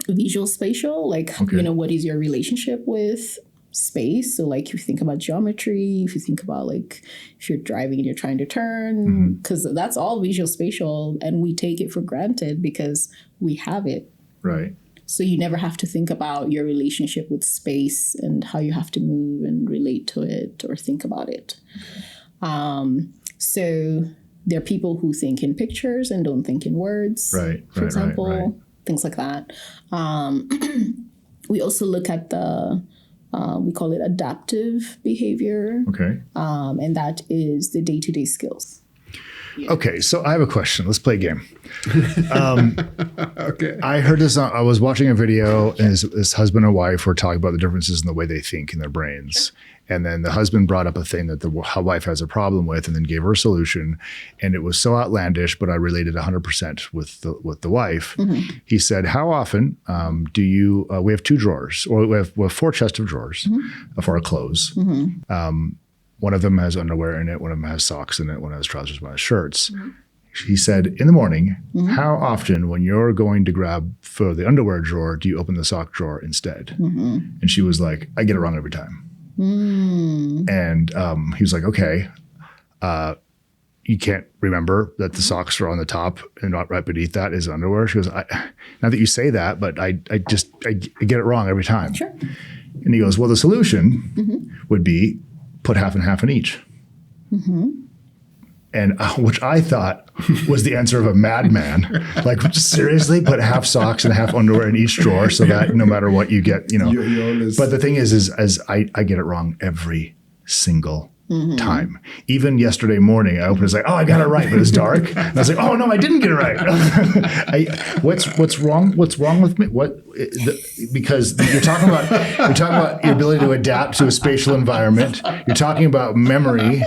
Visual spatial, what is your relationship with space? So like if you think about geometry, if you think about like if you're driving and you're trying to turn, because that's all visual spatial and we take it for granted because we have it. Right. So you never have to think about your relationship with space and how you have to move and relate to it or think about it. So there are people who think in pictures and don't think in words, for example, things like that. We also look at we call it adaptive behavior. And that is the day-to-day skills. Okay, so I have a question. Let's play a game. I heard this. I was watching a video, and this husband and wife were talking about the differences in the way they think in their brains. And then the husband brought up a thing that the wife has a problem with, and then gave her a solution. And it was so outlandish, but I related 100% with the wife. He said, "How often do you? We have 2 drawers, or we have 4 chests of drawers for our clothes." One of them has underwear in it, one of them has socks in it, one has trousers, one has shirts. He said, in the morning, how often when you're going to grab for the underwear drawer, do you open the sock drawer instead? And she was like, I get it wrong every time. And he was like, okay. you can't remember that the socks are on the top and not right beneath that is underwear. She goes, not that you say that, but I get it wrong every time. Sure. And he goes, well, the solution would be put half and half in each. And which I thought was the answer of a madman. Like, seriously, put half socks and half underwear in each drawer so that no matter what you get, you know. But the thing is I get it wrong every single time. Even yesterday morning, I opened it, was like, oh, I got it right, but it's dark. And I was like, oh no, I didn't get it right. What's wrong? What's wrong with me? Because you're talking about your ability to adapt to a spatial environment. You're talking about memory.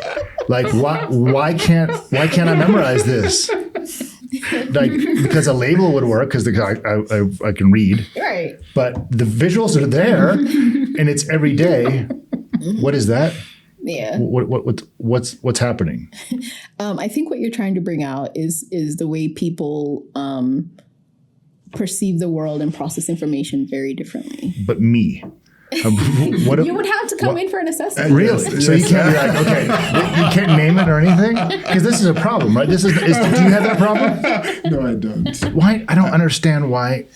Like, why can't I memorize this? Like, because a label would work because I can read. Right. But the visuals are there, and it's every day. What is that? Yeah. What's happening? I think what you're trying to bring out is the way people perceive the world and process information very differently. But me. You would have to come in for an assessment. Really? So you can't be like, okay, you can't name it or anything? Because this is a problem, right? Do you have that problem? No, I don't. Why? I don't understand why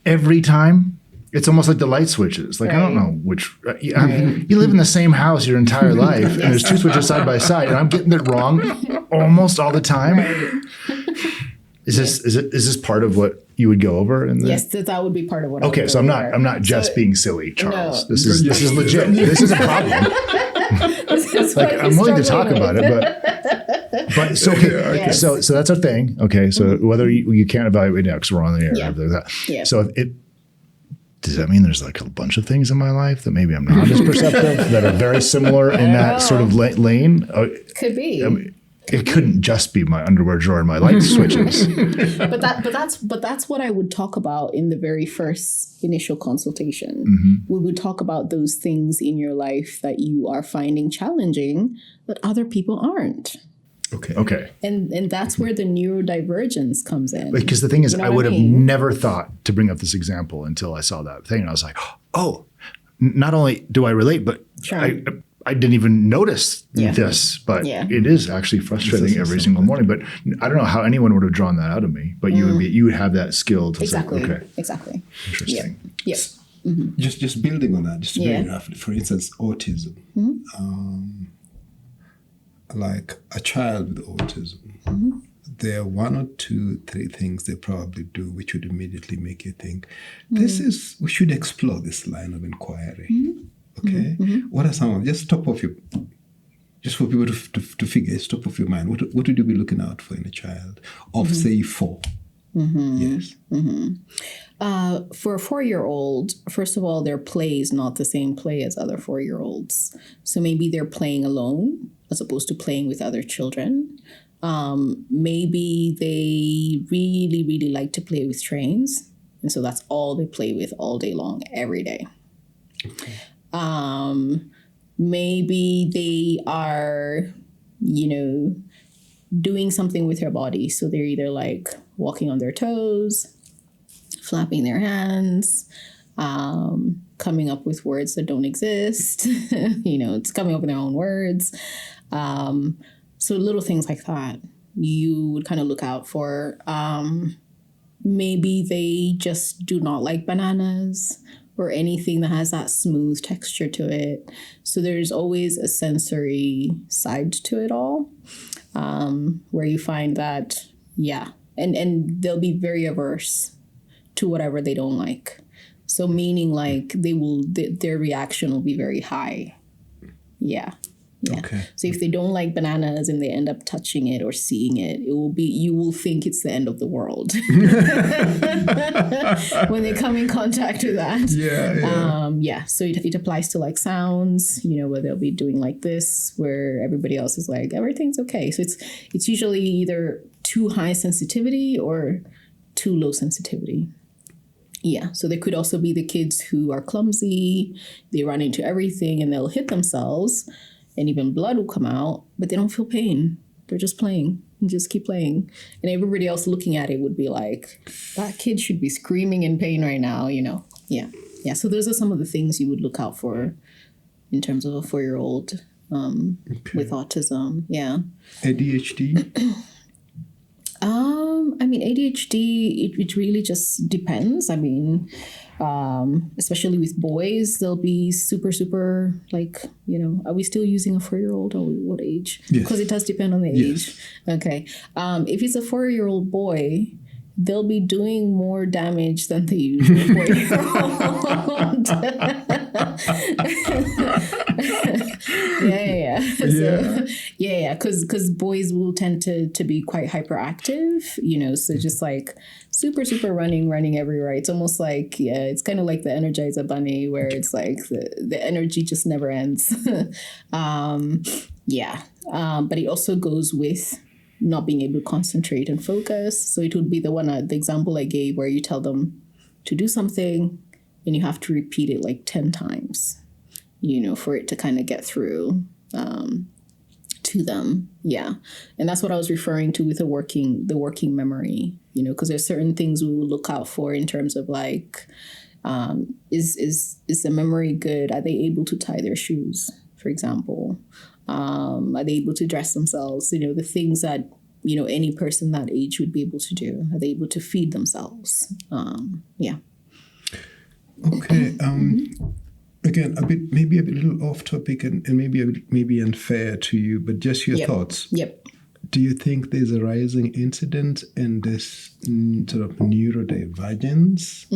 every time it's almost like the light switches. Like, right. I don't know which. You live in the same house your entire life, and there's two switches side by side, and I'm getting it wrong almost all the time. Right. Is this part of what you would go over? Yes, that would be part of what. Okay, so I'm not just being silly, Charles. No. This is legit. This is a problem. Like, I'm willing to talk about it, but so okay. Yes. So that's our thing. Okay, so whether you can't evaluate now because we're on the air. Yeah. So does that mean there's like a bunch of things in my life that maybe I'm not as perceptive that are very similar in that sort of lane? Could be. I mean, it couldn't just be my underwear drawer and my light switches. But that's what I would talk about in the very first initial consultation. We would talk about those things in your life that you are finding challenging that other people aren't. Okay. And that's where the neurodivergence comes in. Because the thing is, I would have never thought to bring up this example until I saw that thing. And I was like, oh, not only do I relate, but sure. I didn't even notice this, but it is actually frustrating every single morning. But I don't know how anyone would have drawn that out of me, but you would have that skill to say, okay. Exactly. Interesting. Yep. Just building on that, just very roughly, for instance, autism. Like a child with autism, there are 1 or 2, 3 things they probably do which would immediately make you think, we should explore this line of inquiry. Okay, what are some of just for people to figure, top of your mind, what would you be looking out for in a child of say 4? Yes. For a 4-year-old, first of all, their play is not the same play as other 4-year-olds. So maybe they're playing alone as opposed to playing with other children. Maybe they really, really like to play with trains. And so that's all they play with all day long, every day. Okay. Maybe they are, doing something with their body. So they're either like walking on their toes, flapping their hands, coming up with words that don't exist. It's coming up with their own words. So little things like that you would kind of look out for. Maybe they just do not like bananas or anything that has that smooth texture to it. So there's always a sensory side to it all, where you find that, and they'll be very averse to whatever they don't like. So meaning like their reaction will be very high. Yeah. Okay. So if they don't like bananas and they end up touching it or seeing it, you will think it's the end of the world when they come in contact with that. So it applies to like sounds, where they'll be doing like this, where everybody else is like, everything's okay. So it's usually either too high sensitivity or too low sensitivity. Yeah. So there could also be the kids who are clumsy, they run into everything and they'll hit themselves. And even blood will come out, but they don't feel pain. They're just playing and just keep playing. And everybody else looking at it would be like, that kid should be screaming in pain right now, Yeah. So those are some of the things you would look out for in terms of a 4-year-old. with autism. Yeah. ADHD? I mean, ADHD, it really just depends. I mean, especially with boys, they'll be super, like, are we still using a 4-year-old or what age? Yes. Because it does depend on the age. Okay. If it's a 4-year-old boy, they'll be doing more damage than the usual 4-year-old. Yeah. Because boys will tend to be quite hyperactive, so just like super running everywhere. It's almost like, it's kind of like the Energizer Bunny, where it's like the energy just never ends. But it also goes with not being able to concentrate and focus. So it would be the example I gave, where you tell them to do something and you have to repeat it like 10 times, for it to kind of get through to them. Yeah. And that's what I was referring to with the working memory, because there's certain things we will look out for in terms of like, is the memory good? Are they able to tie their shoes, for example? Are they able to dress themselves? The things that, any person that age would be able to do. Are they able to feed themselves? Yeah. Okay. Again, maybe a little off topic and maybe unfair to you, but just your thoughts. Yep. Do you think there's a rising incidence in this sort of neurodivergence?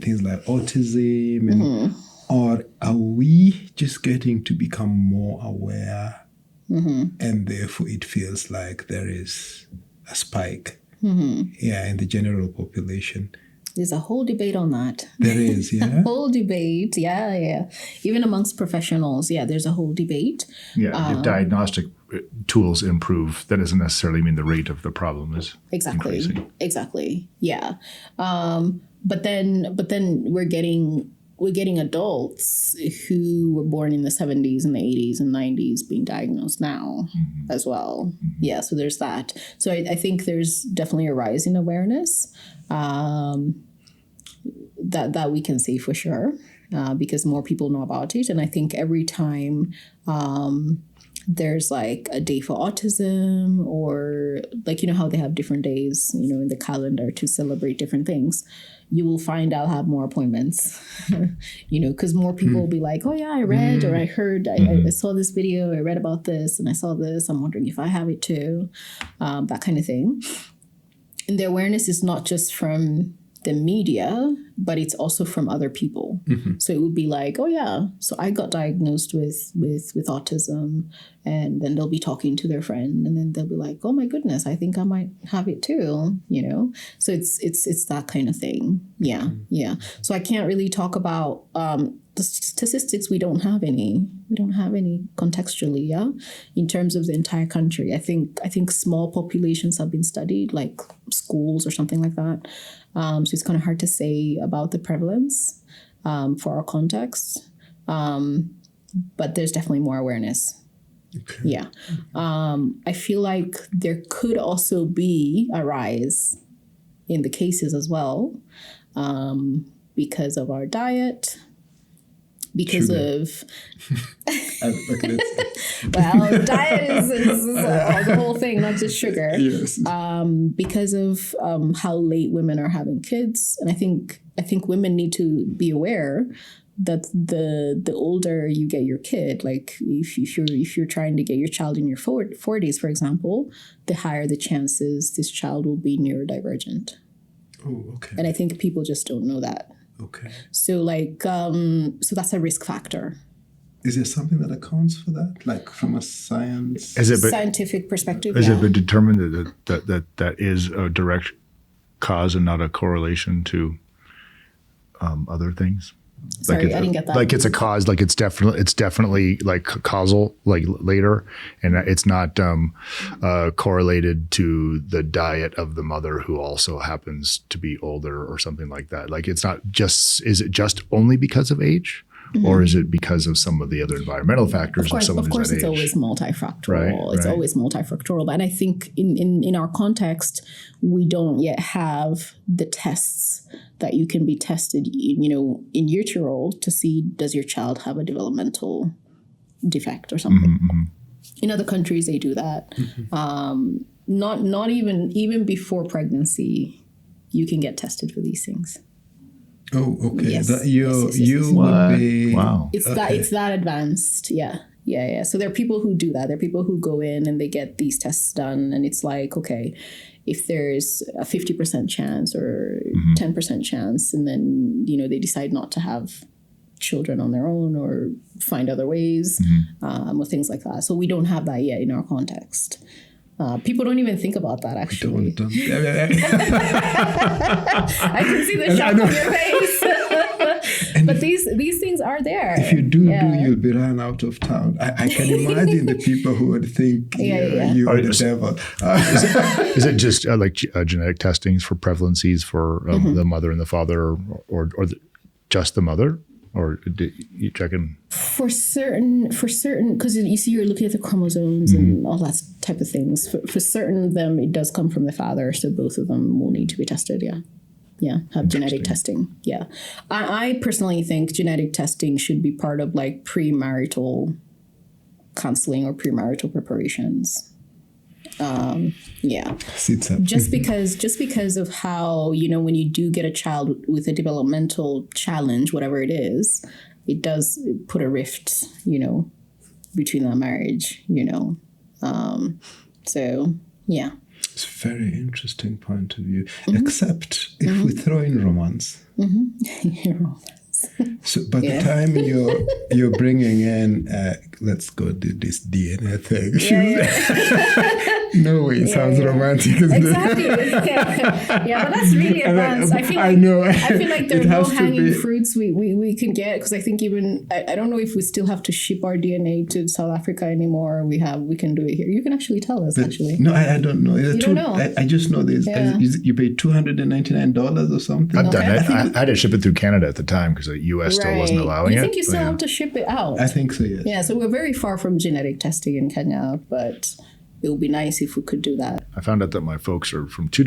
Things like autism, and, or are we just getting to become more aware, and therefore it feels like there is a spike, in the general population? There's a whole debate on that. There is, yeah. A whole debate, yeah. Even amongst professionals, there's a whole debate. Yeah, if diagnostic tools improve, that doesn't necessarily mean the rate of the problem is increasing. Exactly, yeah. But then we're getting adults who were born in the 70s and the 80s and 90s being diagnosed now as well. Yeah, so there's that. So I think there's definitely a rise in awareness that we can say for sure, because more people know about it. And I think every time there's like a day for autism, or like, how they have different days, in the calendar to celebrate different things, you will find I'll have more appointments, because more people will be like, oh yeah, I read or I heard, I saw this video, I read about this and I saw this, I'm wondering if I have it too, that kind of thing. And the awareness is not just from the media, but it's also from other people. So it would be like, oh yeah, so I got diagnosed with autism, and then they'll be talking to their friend, and then they'll be like, oh my goodness, I think I might have it too, So it's that kind of thing. Yeah. So I can't really talk about the statistics. We don't have any contextually, in terms of the entire country. I think small populations have been studied, like schools or something like that. So it's kind of hard to say about the prevalence for our context. But there's definitely more awareness. Okay. Yeah. I feel like there could also be a rise in the cases as well, because of our diet, because of well, diet is the whole thing, not just sugar. Yes. Because of how late women are having kids, and I think women need to be aware that the older you get your kid, like if you're trying to get your child in your 40s, for example, the higher the chances this child will be neurodivergent. Oh, okay. And I think people just don't know that. Okay. So so that's a risk factor. Is there something that accounts for that, like from a scientific perspective? Has it been determined that is a direct cause and not a correlation to other things? Sorry, I didn't get that. Like it's a cause, like it's definitely like causal, like later, and it's not correlated to the diet of the mother who also happens to be older or something like that. Like it's not just, is it just only because of age? Or is it because of some of the other environmental factors of someone who's that age? Of course, it's always multifactorial. Right, it's always multifactorial. But I think in our context, we don't yet have the tests that you can be tested, in utero to see, does your child have a developmental, defect or something. In other countries, they do that. Not even before pregnancy, you can get tested for these things. Oh, okay. Yes. You would be... Wow. It's that advanced. Yeah. So there are people who do that. There are people who go in and they get these tests done, and it's like, okay, if there's a 50% chance or 10% chance, and then, they decide not to have children on their own or find other ways, or things like that. So we don't have that yet in our context. People don't even think about that, actually. Don't. I can see the shock on your face. But these things are there. If you do, you'll be run out of town. I can imagine the people who would think you are the devil. Is it just genetic testings for prevalencies for the mother and the father, or just the mother? Or you checking? For certain, because you see, you're looking at the chromosomes and all that type of things. For certain of them, it does come from the father, so both of them will need to be tested. Yeah, have genetic testing. Yeah, I personally think genetic testing should be part of like premarital counseling or premarital preparations. Just because of how, when you do get a child with a developmental challenge, whatever it is, it does put a rift, between that marriage, so yeah. It's a very interesting point of view, except if we throw in romance. So by the time you're bringing in, let's go do this DNA thing. No way, it sounds romantic, isn't exactly. Yeah, but that's really advanced. I feel like there are low-hanging fruits we can get, because I think even I don't know if we still have to ship our DNA to South Africa anymore. We can do it here. You can actually tell us, actually. No, I don't know. You don't know? I just know this. Yeah. You pay $299 or something. I've done it. I had to ship it through Canada at the time because the U.S. still wasn't allowing it. You think you still have to ship it out? I think so, yes. Yeah, so we're very far from genetic testing in Kenya, but it would be nice if we could do that. I found out that my folks are from two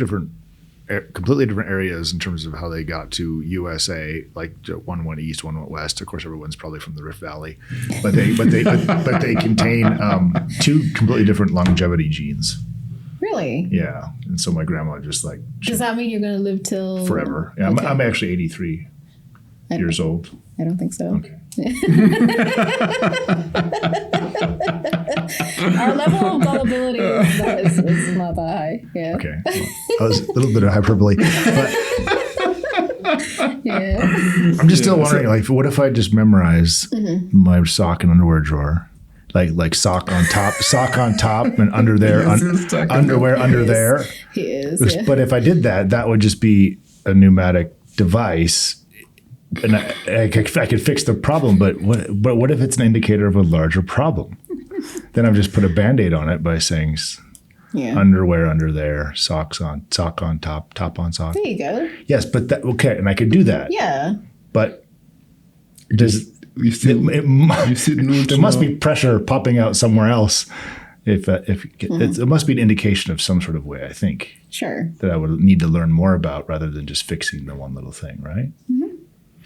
completely different areas in terms of how they got to USA. Like one went east, one went west. Of course, everyone's probably from the Rift Valley, but they contain two completely different longevity genes. Really? Yeah, and so my grandma just like. Does that mean you're going to live till forever? Yeah, okay. I'm actually 83 years old. I don't think so. Okay. Our level of gullibility is not that high. Yeah. Okay. Well, that was a little bit of hyperbole, but I'm just still wondering, like, what if I just memorize my sock and underwear drawer? Like sock on top, and under there, underwear under there. He is. Yeah. But if I did that, that would just be a pneumatic device. And I could fix the problem, but what if it's an indicator of a larger problem? Then I've just put a Band-Aid on it by saying underwear under there, sock on top on sock. There you go. Yes, but and I could do that. Yeah. But there must be pressure popping out somewhere else. It must be an indication of some sort of way, I think. Sure. That I would need to learn more about rather than just fixing the one little thing, right? Mm-hmm.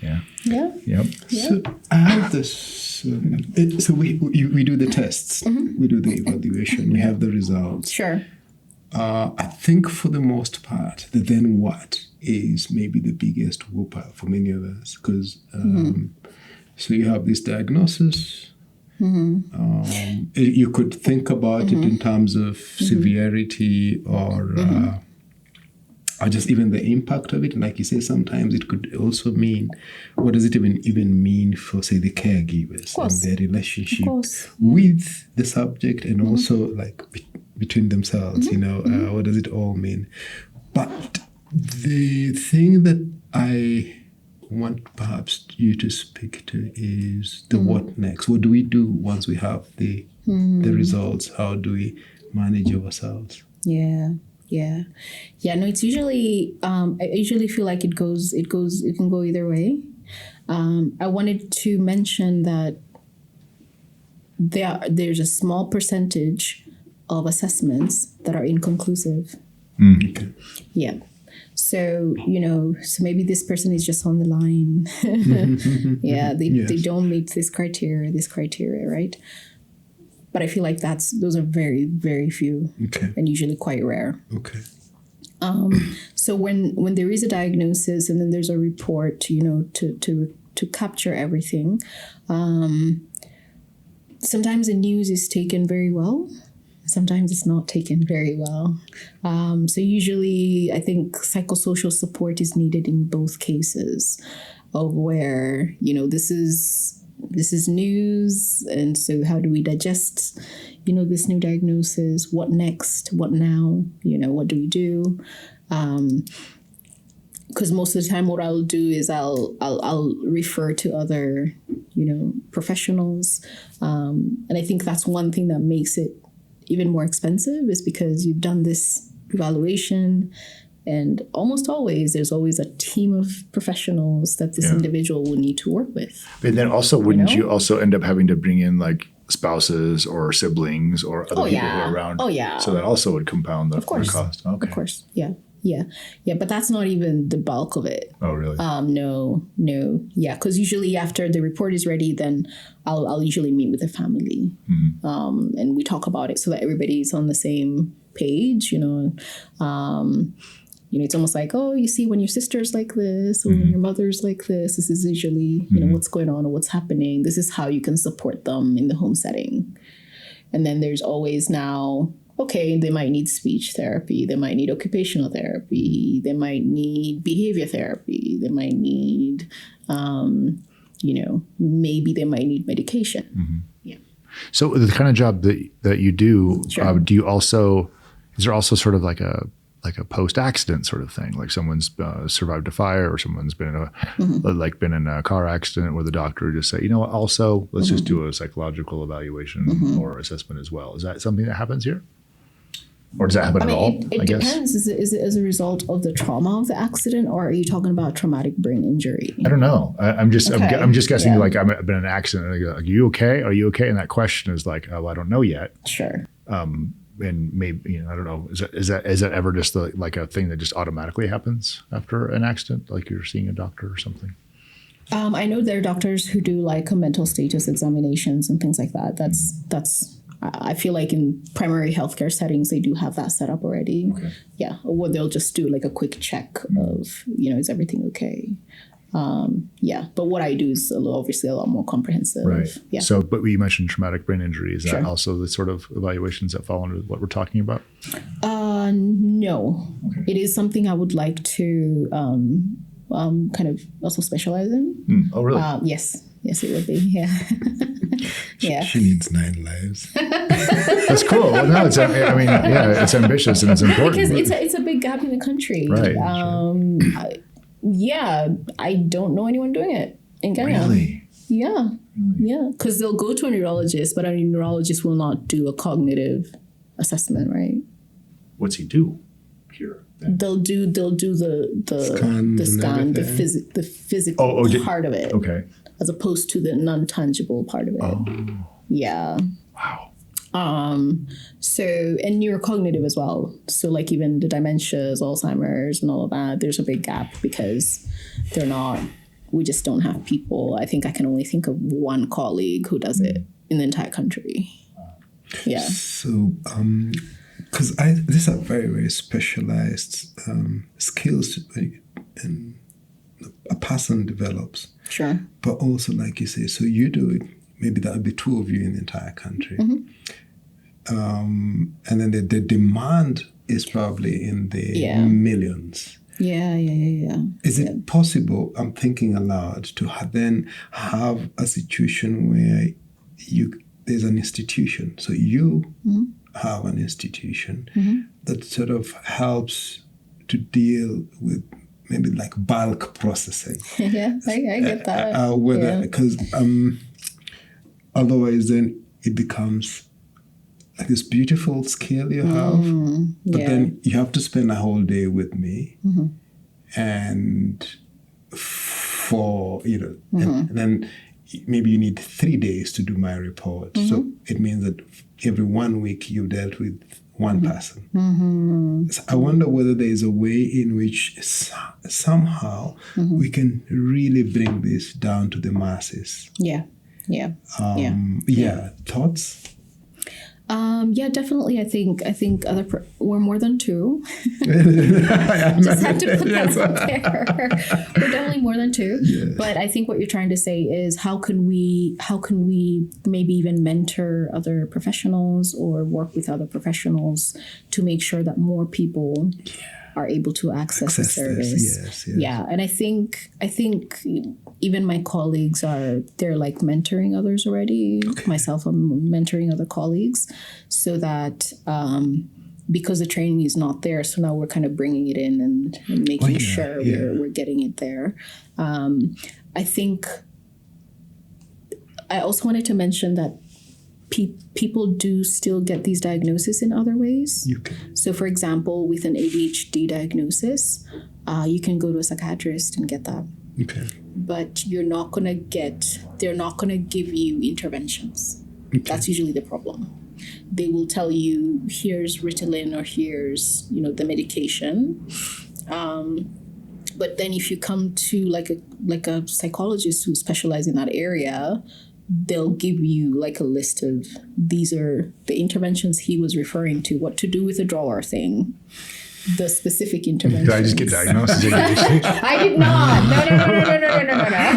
Yeah. Yeah. Yep. So I have this. So we do the tests. We do the evaluation. We have the results. Sure. I think for the most part, the then what is maybe the biggest whooper for many of us, because so you have this diagnosis. You could think about it in terms of severity or just even the impact of it. And like you say, sometimes it could also mean, what does it even mean for, say, the caregivers and their relationship with the subject, and also like between themselves, what does it all mean? But the thing that I want perhaps you to speak to is the what next. What do we do once we have the results? How do we manage ourselves? No, it's usually I usually feel like it can go either way. I wanted to mention that there's a small percentage of assessments that are inconclusive. Okay. Yeah. So, so maybe this person is just on the line. Yeah, they don't meet this criteria, right? But I feel like those are very, very few, and usually quite rare. Okay. So when there is a diagnosis and then there's a report, to capture everything, sometimes the news is taken very well. Sometimes it's not taken very well. So usually I think psychosocial support is needed in both cases of where, this is news. And so how do we digest, this new diagnosis? What next? What now? What do we do? Because most of the time what I'll do is I'll refer to other, professionals. And I think that's one thing that makes it even more expensive, is because you've done this evaluation, and almost always there's always a team of professionals that this individual will need to work with. And then also, wouldn't you also end up having to bring in like spouses or siblings or other people who are around? Oh, yeah. So that also would compound the cost. Okay. Of course. Yeah. But that's not even the bulk of it. Oh, really? No. Yeah, because usually after the report is ready, then I'll usually meet with the family, and we talk about it so that everybody's on the same page. It's almost like, oh, you see, when your sister's like this, or when your mother's like this is usually, what's going on or what's happening. This is how you can support them in the home setting. And then there's always now, okay, they might need speech therapy. They might need occupational therapy. They might need behavior therapy. They might need, maybe they might need medication. Yeah. So the kind of job that you do, do you also, is there also sort of like a post-accident sort of thing, like someone's survived a fire or someone's been in a car accident where the doctor would just say, also let's just do a psychological evaluation or assessment as well. Is that something that happens here? Or does that happen at all? It depends. Is it as a result of the trauma of the accident, or are you talking about traumatic brain injury? I don't know. I'm just guessing. Like I've been in an accident. And I go, are you okay? Are you okay? And that question is like, oh, I don't know yet. Sure. And maybe I don't know. Is that ever just like a thing that just automatically happens after an accident, like you're seeing a doctor or something? I know there are doctors who do like a mental status examinations and things like that. That's. I feel like in primary healthcare settings, they do have that set up already. Okay. Yeah. Or they'll just do like a quick check of, is everything okay? But what I do is obviously a lot more comprehensive. Right. Yeah. So, but you mentioned traumatic brain injury. Is that also the sort of evaluations that fall under what we're talking about? No. Okay. It is something I would like to kind of also specialize in. Oh, really? Yes. Yes, it would be. Yeah. Yeah. She needs 9 lives. That's cool. Well, no, it's ambitious and it's important. Because it's a big gap in the country. Right. I don't know anyone doing it in Kenya. Really? Yeah. Yeah. Because they'll go to a neurologist, but a neurologist will not do a cognitive assessment, right? What's he do here? Then? They'll do the scan, the physical part of it. Okay. As opposed to the non-tangible part of it. Oh. Yeah. Wow. So, and neurocognitive as well. So like even the dementias, Alzheimer's and all of that, there's a big gap because we just don't have people. I think I can only think of one colleague who does it in the entire country. Yeah. So, because these are very, very specialized skills and a person develops. Sure. But also, like you say, so you do it, maybe that would be 2 of you in the entire country. And then the demand is probably in the millions. Yeah. Is it possible, I'm thinking aloud, to then have a situation where there's an institution, so you have an institution that sort of helps to deal with maybe like bulk processing. Yeah, I get that. Because otherwise then it becomes like this beautiful skill you have, but then you have to spend a whole day with me and and then maybe you need 3 days to do my report. So it means that every 1 week you've dealt with one person. So I wonder whether there is a way in which somehow we can really bring this down to the masses. Thoughts? Definitely. I think we're more than two. Just had to put that out there. We're definitely more than two. Yes. But I think what you're trying to say is how can we maybe even mentor other professionals or work with other professionals to make sure that more people are able to access the service. Yes. Yeah. And I think even my colleagues they're like mentoring others already. Okay. Myself, I'm mentoring other colleagues so that because the training is not there, so now we're kind of bringing it in and making sure we're getting it there. I think I also wanted to mention that people do still get these diagnoses in other ways. Okay. So, for example, with an ADHD diagnosis, you can go to a psychiatrist and get that. Okay. But they're not going to give you interventions. Okay. That's usually the problem. They will tell you, here's Ritalin or here's, the medication. But then if you come to like a psychologist who specializes in that area, they'll give you like a list of these are the interventions he was referring to, what to do with the drawer thing, the specific interventions. Did I just get diagnosed as ADHD? I did not.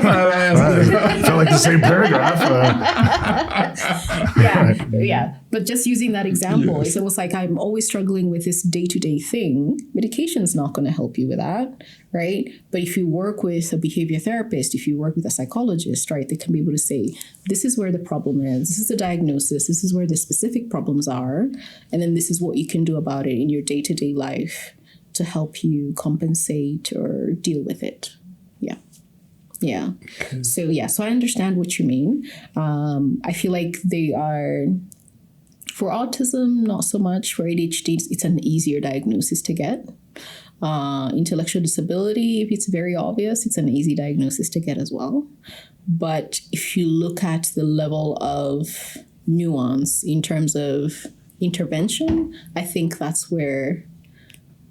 No. Felt like the same paragraph. Yeah. But just using that example, it's almost like I'm always struggling with this day-to-day thing. Medication is not going to help you with that, right? But if you work with a behavior therapist, if you work with a psychologist, right, they can be able to say, this is where the problem is. This is the diagnosis. This is where the specific problems are. And then this is what you can do about it in your day-to-day life to help you compensate or deal with it. Yeah. Okay. So I understand what you mean. I feel like they are, for autism, not so much. For ADHD, it's an easier diagnosis to get. Intellectual disability, if it's very obvious, it's an easy diagnosis to get as well. But if you look at the level of nuance in terms of intervention, I think that's where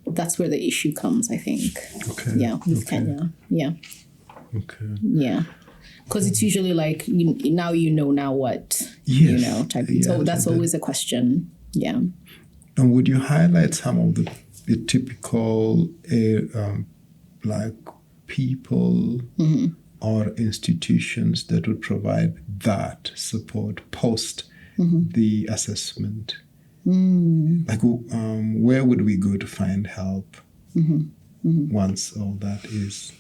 the issue comes, I think. Okay. Yeah, with Kenya. Yeah. Okay. Yeah. Because it's usually like, now what, type of. So that's always a question. Yeah. And would you highlight some of the typical people or institutions that would provide that support post the assessment? Like, where would we go to find help once all that is?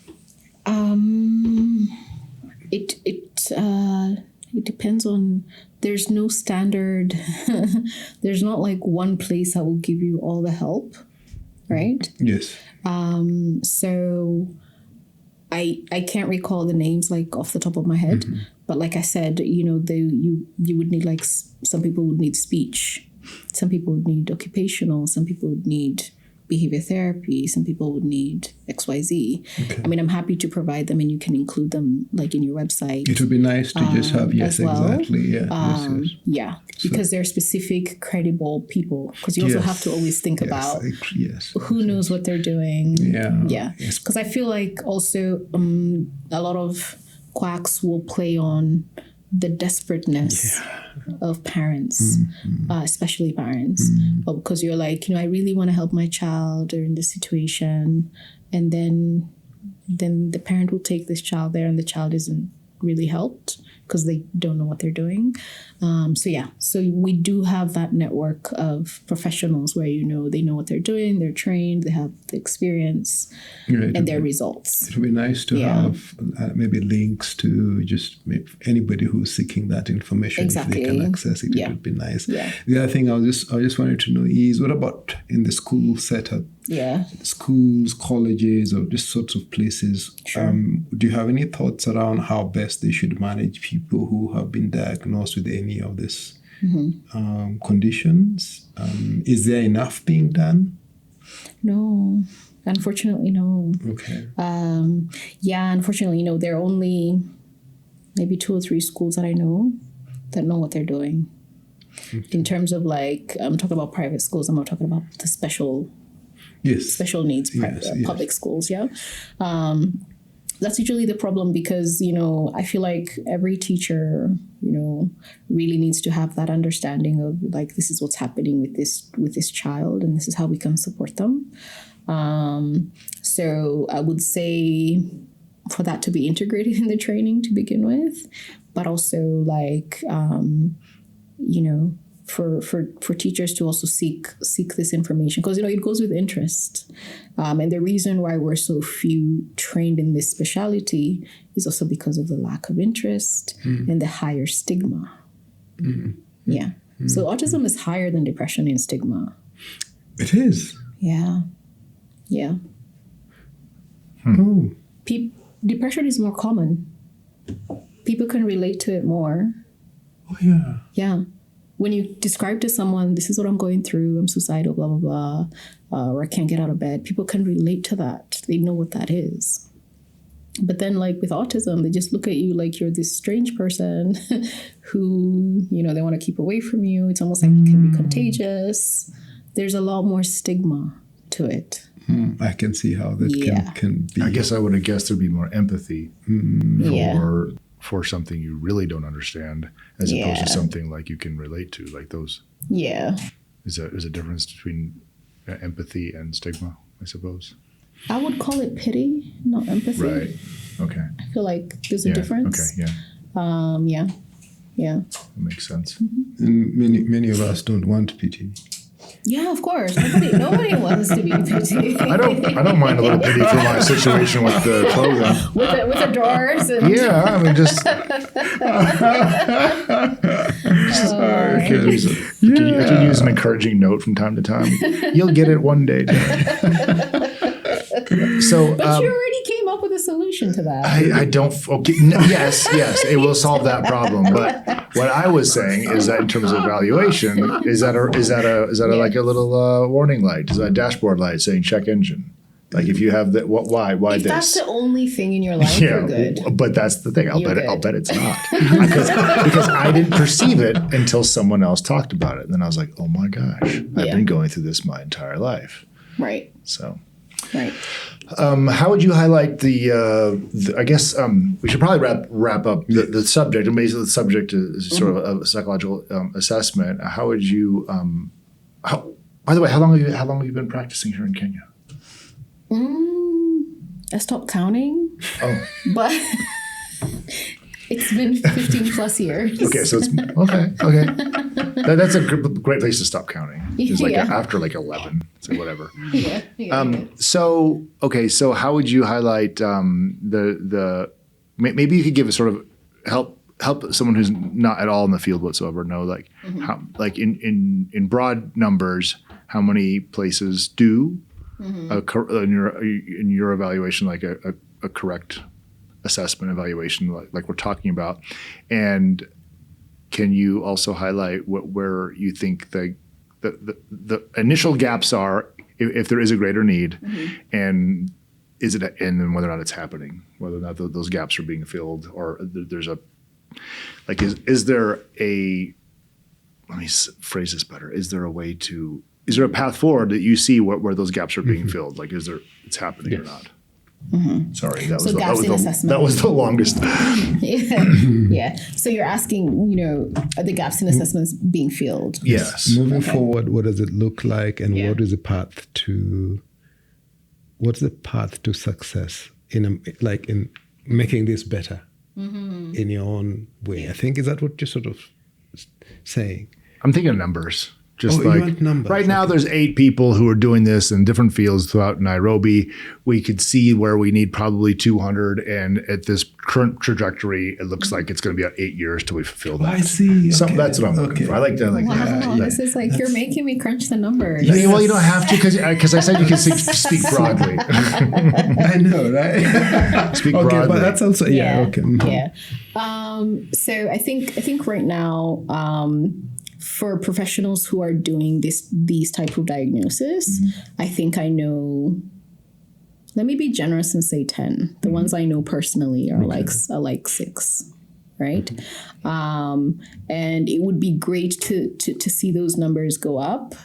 It depends on. There's no standard. There's not like one place that will give you all the help, right? Yes. So I can't recall the names like off the top of my head, but like I said, you would need like some people would need speech, some people would need occupational, some people would need behavior therapy, some people would need XYZ. Okay. I mean, I'm happy to provide them and you can include them like in your website. It would be nice to just have, yes, well. Exactly. Yeah. Yeah, because they're specific, credible people. Because you also have to always think about who knows what they're doing. Yeah. Because I feel like also a lot of quacks will play on the desperateness of parents, especially parents, because you're like, I really want to help my child during this situation, and then the parent will take this child there, and the child isn't really helped because they don't know what they're doing. So we do have that network of professionals where they know what they're doing, they're trained, they have the experience, and their results. It would be nice to have maybe links to just anybody who's seeking that information. Exactly. If they can access it, it would be nice. Yeah. The other thing I just wanted to know is, what about in the school setup? Yeah. Schools, colleges, or just sorts of places. Sure. Do you have any thoughts around how best they should manage people who have been diagnosed with any of these conditions? Is there enough being done? No. Unfortunately, no. Okay. Unfortunately, there are only maybe 2 or 3 schools that I know that know what they're doing. In terms of like, I'm talking about private schools, I'm not talking about the special needs public schools. Yeah. That's usually the problem because, I feel like every teacher, really needs to have that understanding of like, this is what's happening with this child and this is how we can support them. So I would say for that to be integrated in the training to begin with, but also like, for teachers to also seek this information because, it goes with interest. And the reason why we're so few trained in this specialty is also because of the lack of interest and the higher stigma. Yeah. So autism is higher than depression in stigma. It is. Yeah. Yeah. Depression is more common. People can relate to it more. Oh, yeah. Yeah. When you describe to someone, this is what I'm going through, I'm suicidal, blah, blah, blah, or I can't get out of bed, people can relate to that. They know what that is. But then like with autism, they just look at you like you're this strange person who, they want to keep away from you. It's almost like it can be contagious. There's a lot more stigma to it. I can see how that can be. I guess I would have guessed there'd be more empathy for something you really don't understand as opposed to something like you can relate to, like those. Yeah. Is a difference between empathy and stigma, I suppose? I would call it pity, not empathy. Right. Okay. I feel like there's a difference. Okay. Yeah. Yeah. That makes sense. And many of us don't want pity. Yeah, of course. Nobody wants to be pity. I don't mind a little pity for my situation with the clothing. with the drawers and just I could use an encouraging note from time to time. You'll get it one day. So, but you already came up with a solution to that. I don't. Okay, no, yes, it will solve that problem. But what I was saying is that in terms of evaluation, is that like a little warning light? Is that a dashboard light saying check engine? Like if you have that, why if this? That's the only thing in your life, you're good. But that's the thing. I'll bet it's not because I didn't perceive it until someone else talked about it, and then I was like, oh my gosh, I've been going through this my entire life. Right. So. Right. How would you highlight the I guess we should probably wrap up the subject. And basically the subject is sort of a psychological assessment. How would you, by the way, how long have you been practicing here in Kenya? I stopped counting. Oh. But it's been 15 plus years. Okay. So it's, okay. That's a great place to stop counting. It's like after like 11, so whatever. So how would you highlight the maybe you could give a sort of help someone who's not at all in the field whatsoever know like how like in broad numbers how many places do in your evaluation like a correct assessment evaluation like we're talking about, and can you also highlight where you think the initial gaps are if there is a greater need, and is it, and then whether or not it's happening, whether or not those gaps are being filled, or there's a like is there a, let me phrase this better, is there a path forward that you see where those gaps are being filled, like it's happening or not? Sorry, that was the longest. Yeah. So you're asking, are the gaps in assessments being filled? Yes. Moving forward, what does it look like, and what is the path to success in making this better in your own way? I think, is that what you're sort of saying? I'm thinking numbers. Just numbers. Right now, there's 8 people who are doing this in different fields throughout Nairobi. We could see where we need probably 200, and at this current trajectory, it looks like it's going to be about 8 years till we fulfill that. I see. So that's what I'm looking for. I like that. Wow, this is like you're making me crunch the numbers. Well, you don't have to because I said you can speak broadly. I know, right? Speak broadly. Okay, but that's also okay. Yeah. So I think right now. For professionals who are doing these type of diagnosis, I think I know, let me be generous and say 10. The ones I know personally are like 6, right? And it would be great to see those numbers go up.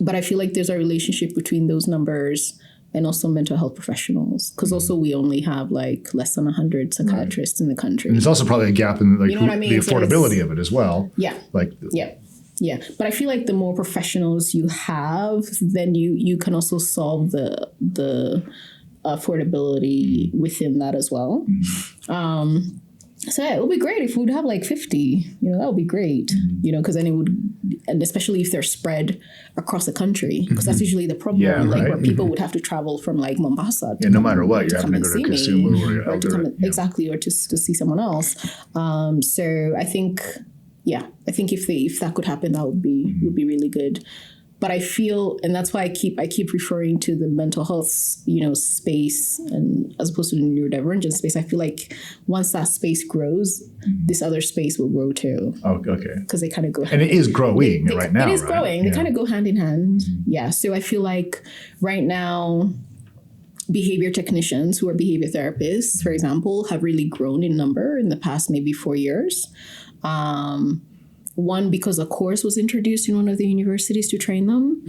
But I feel like there's a relationship between those numbers and also mental health professionals, because also we only have like less than 100 psychiatrists in the country. And there's also probably a gap in like You know what I mean? the So affordability of it as well. Yeah. Like Yeah. But I feel like the more professionals you have, then you can also solve the affordability within that as well. So yeah, it would be great if we would have like 50, that would be great, because then it would, and especially if they're spread across the country, because that's usually the problem, where people would have to travel from like Mombasa. No matter what, you're having to go to Kisumu or to come exactly, or to see someone else. So I think if that could happen, that would be really good. But I feel, and that's why I keep referring to the mental health, space, and as opposed to the neurodivergence space. I feel like once that space grows, this other space will grow too. Oh, okay. Because they kind of go. And it is growing right now. It is growing. Yeah. They kind of go hand in hand. Yeah. So I feel like right now, behavior technicians who are behavior therapists, for example, have really grown in number in the past maybe 4 years. One, because a course was introduced in one of the universities to train them.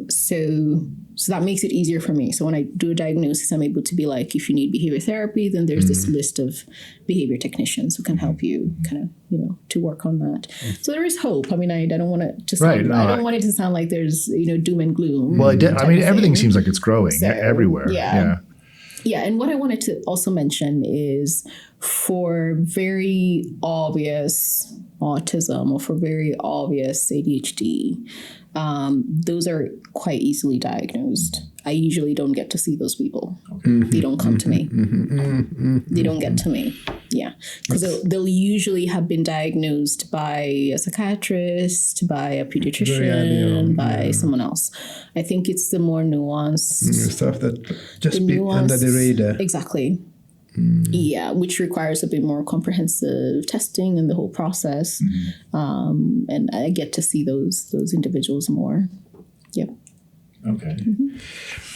So that makes it easier for me. So when I do a diagnosis, I'm able to be like, if you need behavior therapy, then there's this list of behavior technicians who can help you kind of, to work on that. So there is hope. I mean, I don't want it to sound, I don't want it to sound like there's, doom and gloom. Well, everything seems like it's growing everywhere. Yeah, and what I wanted to also mention is for very obvious autism or for very obvious ADHD, those are quite easily diagnosed. I usually don't get to see those people. They don't come to me. They don't get to me. Yeah, because they'll usually have been diagnosed by a psychiatrist, by a pediatrician, by someone else. I think it's the more nuanced stuff that just be under the radar. Exactly. Yeah, which requires a bit more comprehensive testing and the whole process. And I get to see those individuals more. Yep. Okay.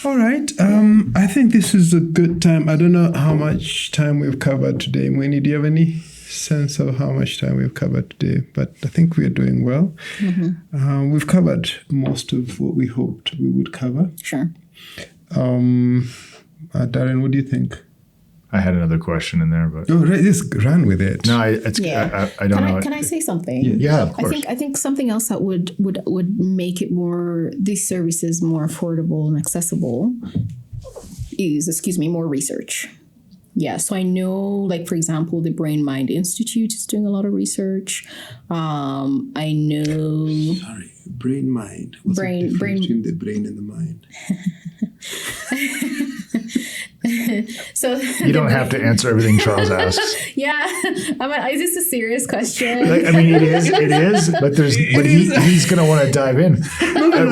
All right. I think this is a good time. I don't know how much time we've covered today. Winnie, do you have any sense of how much time we've covered today? But I think we are doing well. We've covered most of what we hoped we would cover. Sure. Darren, what do you think? I had another question in there, but just run with it. No, I don't know. Can I say something? Yeah, of course. I think something else that would make it these services more affordable and accessible is, more research. Yeah, so I know, like, for example, the Brain Mind Institute is doing a lot of research. I know. Sorry, Brain Mind. What's the difference between the brain and the mind? So you don't have to answer everything Charles asks. Yeah, is this a serious question? It is, but he's going to want to dive in.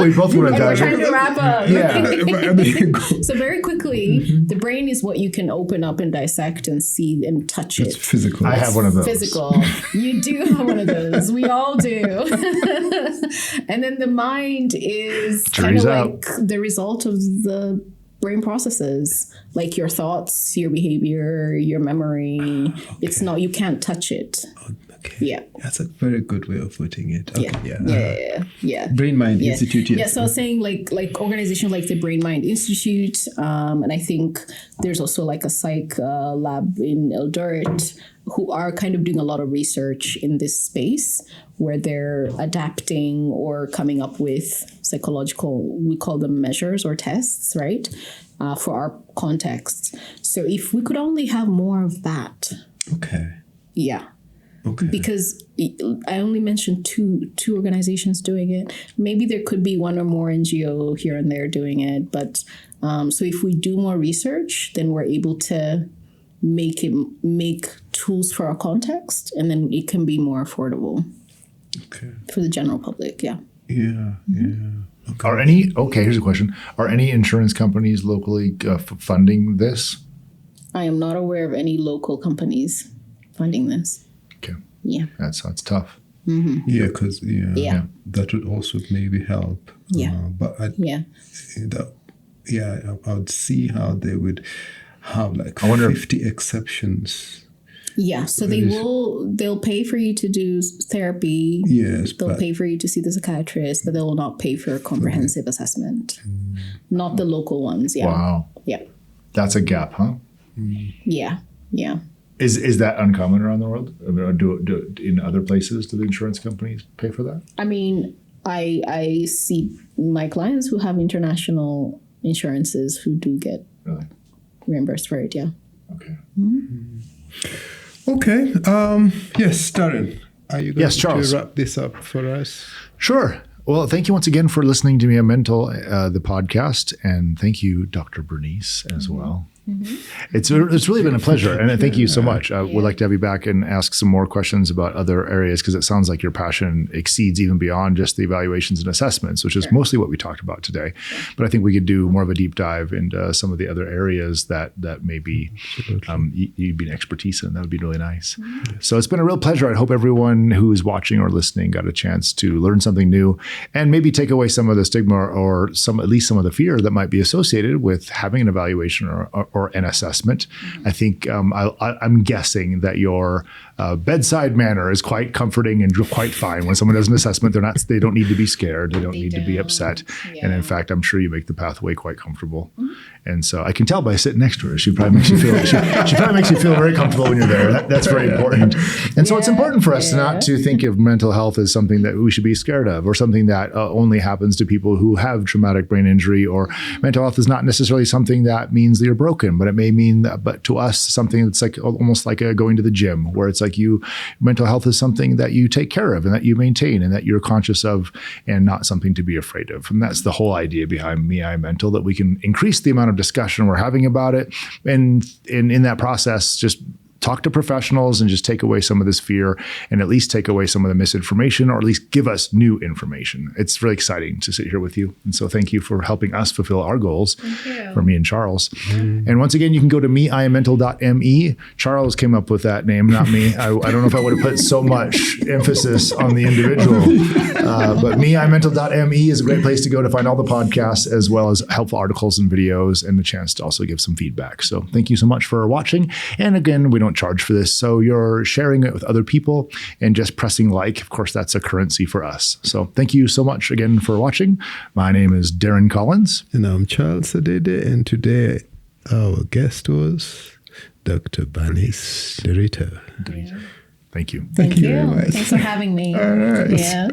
We both want to dive in. We're trying to wrap up. Yeah. So very quickly, the brain is what you can open up and dissect and see and touch it. It's physical. I have one of those. Physical. You do have one of those. We all do. And then the mind is kind of like the result of the brain processes, like your thoughts, your behavior, your memory. Okay. It's not, you can't touch it. Okay. Yeah. That's a very good way of putting it. Okay. Yeah. Brain Mind Institute. Yes. Yeah. So I was saying like organizations like the Brain Mind Institute, and I think there's also like a psych lab in Eldoret who are kind of doing a lot of research in this space where they're adapting or coming up with psychological, we call them measures or tests, right? For our context. So if we could only have more of that. Okay. Yeah. Okay. Because I only mentioned two organizations doing it. Maybe there could be one or more NGO here and there doing it. But so if we do more research, then we're able to make tools for our context, and then it can be more affordable. Okay. For the general public, yeah. Yeah. Okay. Here's a question: are any insurance companies locally funding this? I am not aware of any local companies funding this. Okay. Yeah. That's tough. Mm-hmm. Yeah, because that would also maybe help. Yeah. But I would see how have like I wonder 50 exceptions. Yeah, so they'll pay for you to do therapy. Yes, They'll pay for you to see the psychiatrist, but they will not pay for a comprehensive assessment. Not the local ones. Yeah. Wow. Yeah. That's a gap, huh? Yeah. Yeah. Is that uncommon around the world? I mean, do in other places, do the insurance companies pay for that? I mean, I see my clients who have international insurances who do get reimbursed for it. Yeah. Okay. Okay. Yes, Darren, are you going Charles. to wrap this up for us? Sure. Well, thank you once again for listening to Me I'm Mental, the podcast, and thank you, Dr. Bernice, as well. It's really been a pleasure, and thank you so much. I would like to have you back and ask some more questions about other areas, because it sounds like your passion exceeds even beyond just the evaluations and assessments, which is mostly what we talked about today. But I think we could do more of a deep dive into some of the other areas that maybe you'd be an expertise in. That would be really nice. So it's been a real pleasure. I hope everyone who is watching or listening got a chance to learn something new and maybe take away some of the stigma or at least some of the fear that might be associated with having an evaluation or an assessment. I think I'm guessing that your bedside manner is quite comforting and quite fine. When someone does an assessment, they don't need to be scared. They don't need to be upset. Yeah. And in fact, I'm sure you make the pathway quite comfortable. And so I can tell by sitting next to her, she probably makes you feel she probably makes you feel very comfortable when you're there. That's very important. And so it's important for us not to think of mental health as something that we should be scared of, or something that only happens to people who have traumatic brain injury. Or mental health is not necessarily something that means that you're broken, but it may mean that, but to us, something that's like almost like going to the gym, where it's like mental health is something that you take care of and that you maintain and that you're conscious of, and not something to be afraid of. And that's the whole idea behind Me I'm Mental, that we can increase the amount of discussion we're having about it, and in that process, just talk to professionals and just take away some of this fear, and at least take away some of the misinformation, or at least give us new information. It's really exciting to sit here with you. And so thank you for helping us fulfill our goals for me and Charles. And once again, you can go to meiammental.me. Charles came up with that name, not me. I don't know if I would have put so much emphasis on the individual. But meiammental.me is a great place to go to find all the podcasts, as well as helpful articles and videos, and the chance to also give some feedback. So thank you so much for watching. And again, we don't charge for this, so you're sharing it with other people and just pressing like. Of course, that's a currency for us. So thank you so much again for watching. My name is Darren Collins. And I'm Charles Adede, and today our guest was Dr. Bernice Nderitu. Thank you. Thank you very much. Thanks for having me. All right. Yeah.